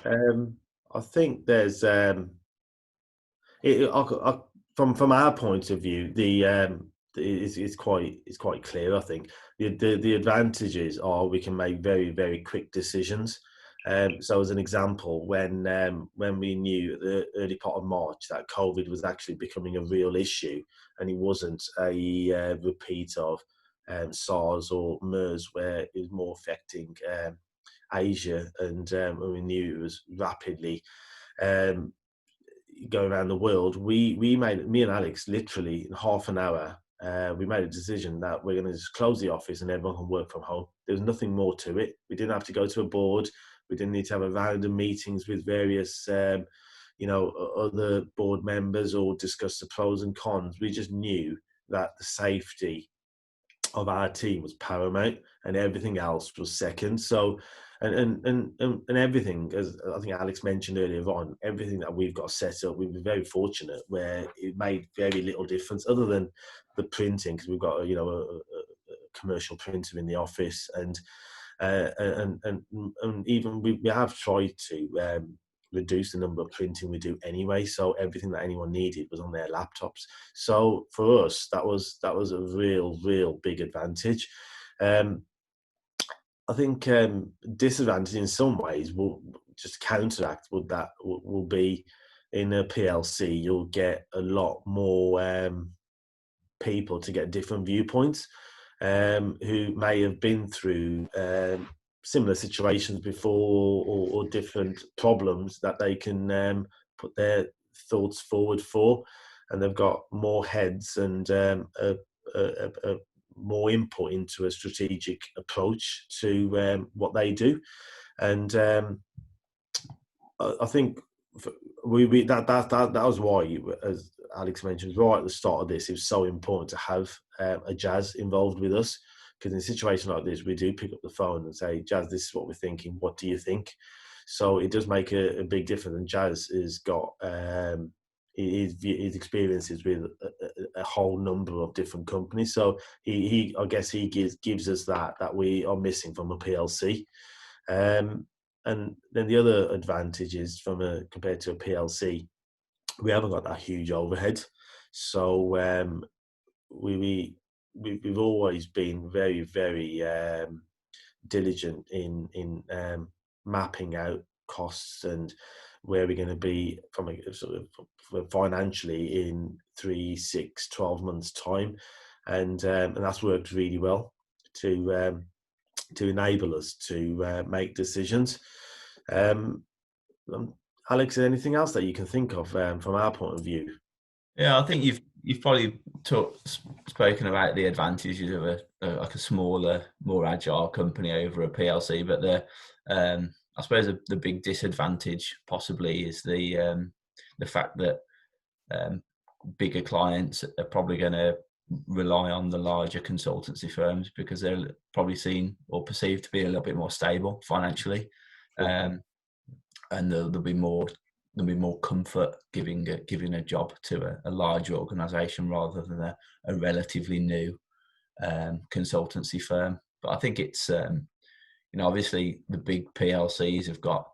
I think there's from our point of view, it's quite clear. I think the advantages are we can make very, very quick decisions. So as an example, when we knew at the early part of March that COVID was actually becoming a real issue, and it wasn't a repeat of SARS or MERS, where it was more affecting Asia, and we knew it was rapidly going around the world, me and Alex literally in half an hour we made a decision that we're going to just close the office and everyone can work from home. There was nothing more to it. We didn't have to go to a board. We didn't need to have a round of meetings with various, other board members or discuss the pros and cons. We just knew that the safety of our team was paramount and everything else was second. So, and everything, as I think Alex mentioned earlier on, everything that we've got set up, we've been very fortunate where it made very little difference other than the printing, because we've got a commercial printer in the office, and even we have tried to reduce the number of printing we do anyway. So everything that anyone needed was on their laptops. So for us, that was a real big advantage. I think disadvantage in some ways will just counteract with that will be in a PLC, you'll get a lot more people to get different viewpoints who may have been through similar situations before or different problems that they can put their thoughts forward for, and they've got more heads and more input into a strategic approach to what they do. And I think that was why, as Alex mentioned right at the start of this, it was so important to have a Jazz involved with us, because in a situation like this, we do pick up the phone and say, Jazz, this is what we're thinking. What do you think? So it does make a big difference. And Jazz has got his experiences with a whole number of different companies. So he I guess he gives us that we are missing from a PLC. And then the other advantage is compared to a PLC, we haven't got that huge overhead. So we've always been very diligent in mapping out costs and where we're going to be from a sort of financially in 3, 6, 12 months time, and that's worked really well to enable us to make decisions. Alex, anything else that you can think of from our point of view? Yeah, I think you've probably spoken about the advantages of a smaller, more agile company over a PLC, but I suppose the big disadvantage possibly is the fact that bigger clients are probably going to rely on the larger consultancy firms because they're probably seen or perceived to be a little bit more stable financially, and there'll be more comfort giving a job to a larger organisation rather than a relatively new consultancy firm. But I think it's obviously the big PLCs have got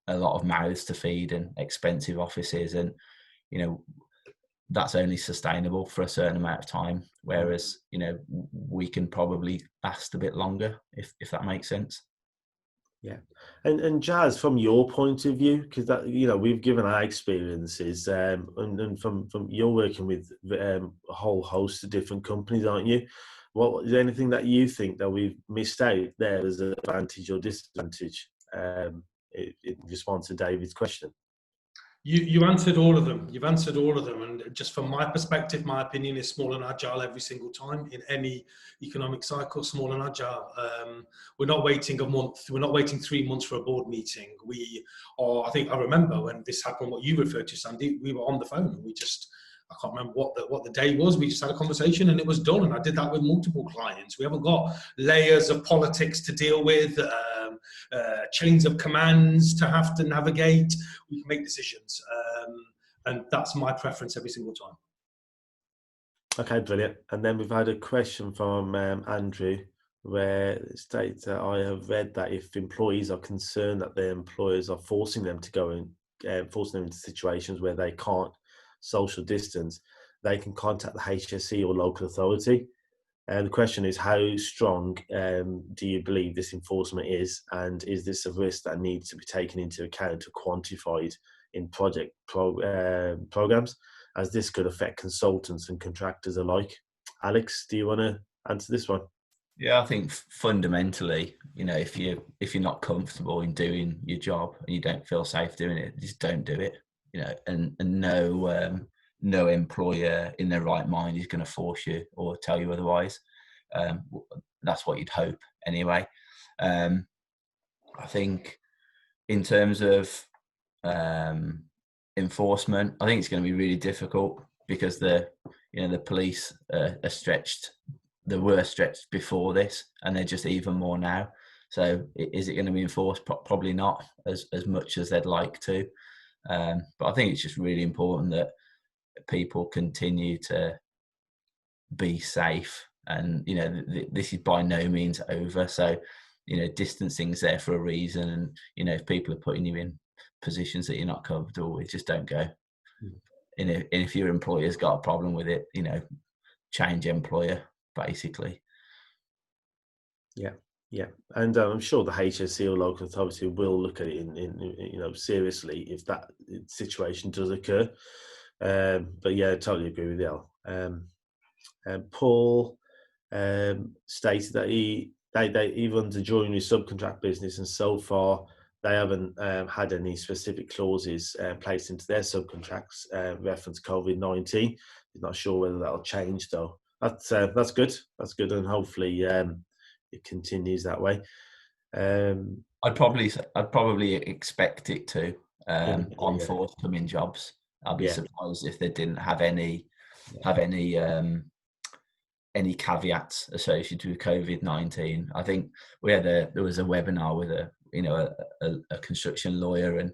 a lot of mouths to feed and expensive offices, and that's only sustainable for a certain amount of time, whereas we can probably last a bit longer if that makes sense. Yeah, and Jazz, from your point of view, because that we've given our experiences, and from you're working with a whole host of different companies, aren't you? What is there anything that you think that we've missed out there as an advantage or disadvantage in response to David's question? You answered all of them. You've answered all of them. And just from my perspective, my opinion is small and agile every single time in any economic cycle, small and agile. We're not waiting a month. We're not waiting 3 months for a board meeting. I think I remember when this happened, what you referred to, Sandy, we were on the phone and I can't remember what the day was. We just had a conversation and it was done. And I did that with multiple clients. We haven't got layers of politics to deal with, chains of commands to have to navigate. We can make decisions. And that's my preference every single time. Okay, brilliant. And then we've had a question from Andrew, where it states that I have read that if employees are concerned that their employers are forcing them to go in, forcing them into situations where they can't social distance, they can contact the HSE or local authority. And the question is, how strong do you believe this enforcement is, and is this a risk that needs to be taken into account or quantified in project programs, as this could affect consultants and contractors alike? Alex, do you want to answer this one? Yeah, I think fundamentally, if you're not comfortable in doing your job and you don't feel safe doing it, just don't do it. And no no employer in their right mind is going to force you or tell you otherwise. That's what you'd hope anyway. I think in terms of enforcement, I think it's going to be really difficult because the police are stretched. They were stretched before this, and they're just even more now. So is it going to be enforced? Probably not as much as they'd like to. But I think it's just really important that people continue to be safe. And, this is by no means over. So, distancing's there for a reason. And, if people are putting you in positions that you're not comfortable with, just don't go. And if your employer's got a problem with it, change employer, basically. Yeah, and I'm sure the HSC or local authority will look at it in seriously if that situation does occur. But yeah, I totally agree with you. Paul stated that he runs a joinery subcontract business, and so far they haven't had any specific clauses placed into their subcontracts reference COVID-19. He's not sure whether that'll change though. That's good. That's good, and hopefully it continues that way. I'd probably expect it to on forthcoming jobs. I'd be surprised if they didn't have any caveats associated with COVID-19. I think there was a webinar with a construction lawyer, and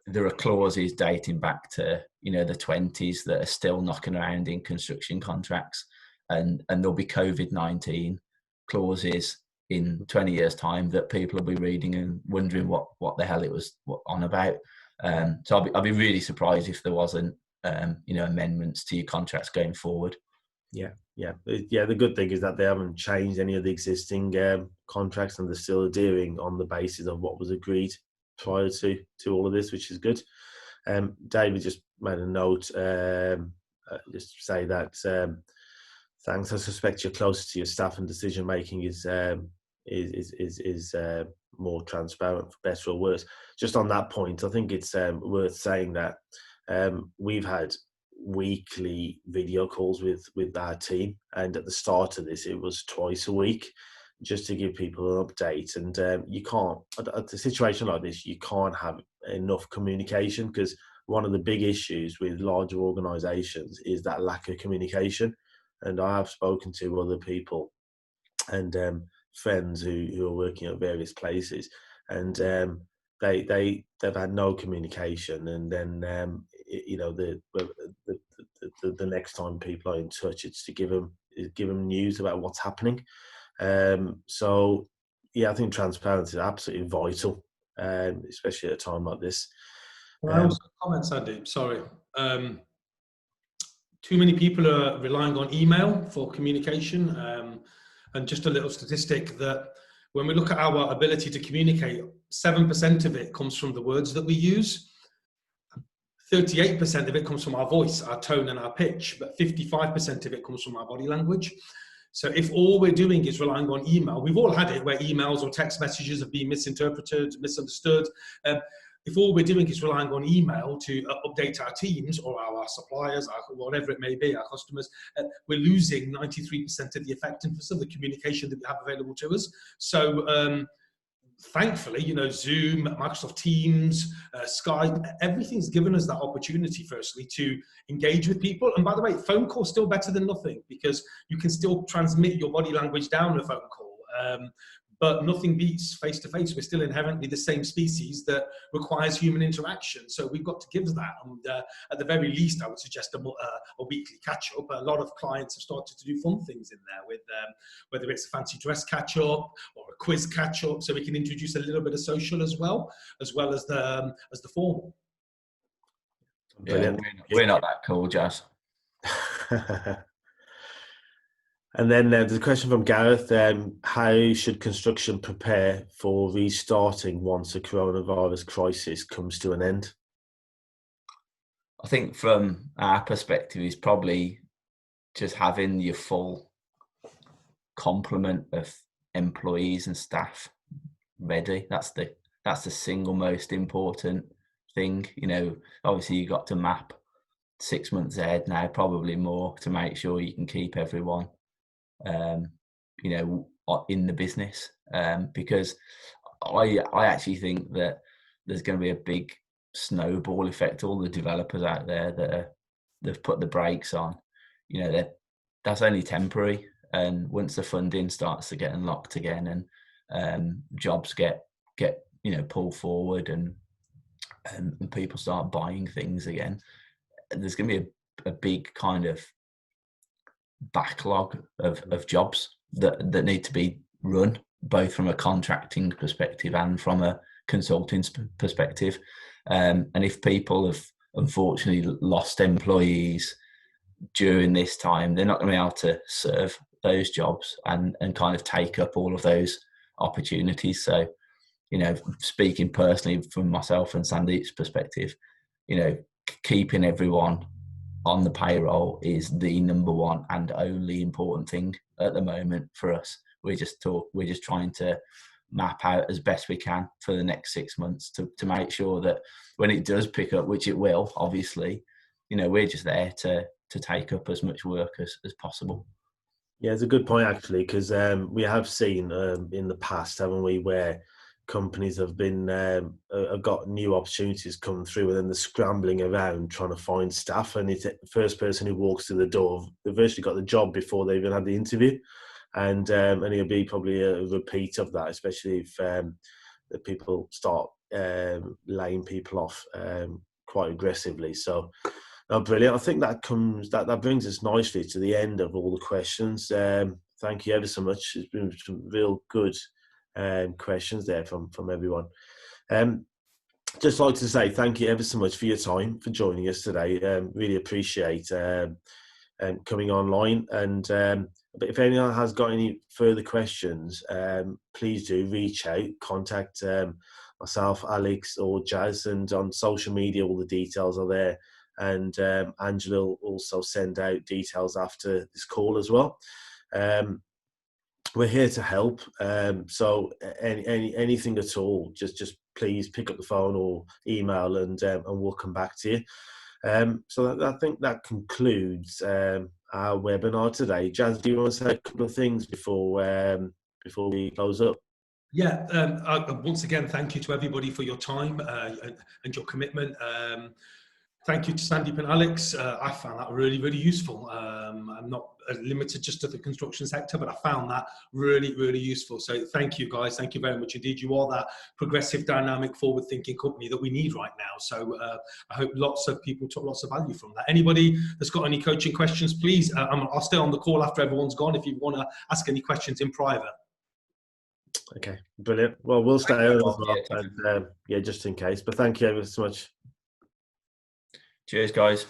there are clauses dating back to the 20s that are still knocking around in construction contracts, and there'll be COVID-19 clauses in 20 years time that people will be reading and wondering what the hell it was on about. So I'll be really surprised if there wasn't amendments to your contracts going forward. Yeah. The good thing is that they haven't changed any of the existing contracts, and they're still adhering on the basis of what was agreed prior to all of this, which is good. David just made a note, just to say that thanks. I suspect you're closer to your staff, and decision making is more transparent, for better or worse. Just on that point, I think it's worth saying that we've had weekly video calls with our team, and at the start of this it was twice a week, just to give people an update. And you can't, at a situation like this, you can't have enough communication, because one of the big issues with larger organizations is that lack of communication. And I have spoken to other people and friends who are working at various places, and they've had no communication. And then the next time people are in touch, it's to give them news about what's happening. So yeah, I think transparency is absolutely vital, especially at a time like this. Can I also comment, Sandy? Sorry. Too many people are relying on email for communication. And just a little statistic that when we look at our ability to communicate, 7% of it comes from the words that we use. 38% of it comes from our voice, our tone and our pitch, but 55% of it comes from our body language. So if all we're doing is relying on email, we've all had it where emails or text messages have been misinterpreted, misunderstood. If all we're doing is relying on email to update our teams or our suppliers, whatever it may be, our customers, we're losing 93% of the effectiveness of the communication that we have available to us. So thankfully, Zoom, Microsoft Teams, Skype, everything's given us that opportunity, firstly, to engage with people. And by the way, phone call still better than nothing, because you can still transmit your body language down a phone call. But nothing beats face-to-face. We're still inherently the same species that requires human interaction. So we've got to give that. And at the very least, I would suggest a weekly catch-up. A lot of clients have started to do fun things in there with whether it's a fancy dress catch-up or a quiz catch-up, so we can introduce a little bit of social as well as the formal. Yeah, we're not that cool, Jazz. And then there's a question from Gareth. How should construction prepare for restarting once the coronavirus crisis comes to an end? I think from our perspective is probably just having your full complement of employees and staff ready. That's the single most important thing. Obviously you got to map 6 months ahead now, probably more, to make sure you can keep everyone, you know, in the business, because I actually think that there's going to be a big snowball effect. All the developers out there that they've put the brakes on, you know, that's only temporary. And once the funding starts to get unlocked again, and jobs get you know, pulled forward, and people start buying things again, there's going to be a big kind of backlog of jobs that need to be run, both from a contracting perspective and from a consulting perspective. And if people have unfortunately lost employees during this time, they're not going to be able to serve those jobs and kind of take up all of those opportunities. So, you know, speaking personally from myself and Sandeep's perspective, you know, keeping everyone on the payroll is the number one and only important thing at the moment for us. We're just trying to map out as best we can for the next 6 months to make sure that when it does pick up, which it will, obviously, you know, we're just there to take up as much work as possible. Yeah, it's a good point actually, because we have seen in the past, haven't we, where companies have been have got new opportunities come through, and then they're scrambling around trying to find staff, and it's the first person who walks through the door, they've virtually got the job before they even had the interview, and it'll be probably a repeat of that, especially if the people start laying people off quite aggressively. So. Oh, brilliant. I think that brings us nicely to the end of all the questions. Thank you ever so much. It's been some real good questions there from everyone. Just like to say thank you ever so much for your time, for joining us today. Really appreciate coming online. And but if anyone has got any further questions, please do reach out, contact myself, Alex, or Jazz, and on social media, all the details are there. And Angela will also send out details after this call as well. We're here to help. So anything at all, just please pick up the phone or email, and we'll come back to you. So I think that concludes our webinar today. Jazz, do you want to say a couple of things before we close up? Yeah, once again, thank you to everybody for your time and your commitment. Thank you to Sandeep and Alex. I found that really, really useful. I'm not limited just to the construction sector, but I found that really, really useful. So thank you, guys. Thank you very much indeed. You are that progressive, dynamic, forward-thinking company that we need right now. So I hope lots of people took lots of value from that. Anybody that's got any coaching questions, please, I'll stay on the call after everyone's gone if you want to ask any questions in private. Okay, brilliant. Well, we'll stay on as well, and yeah, just in case. But thank you ever so much. Cheers, guys.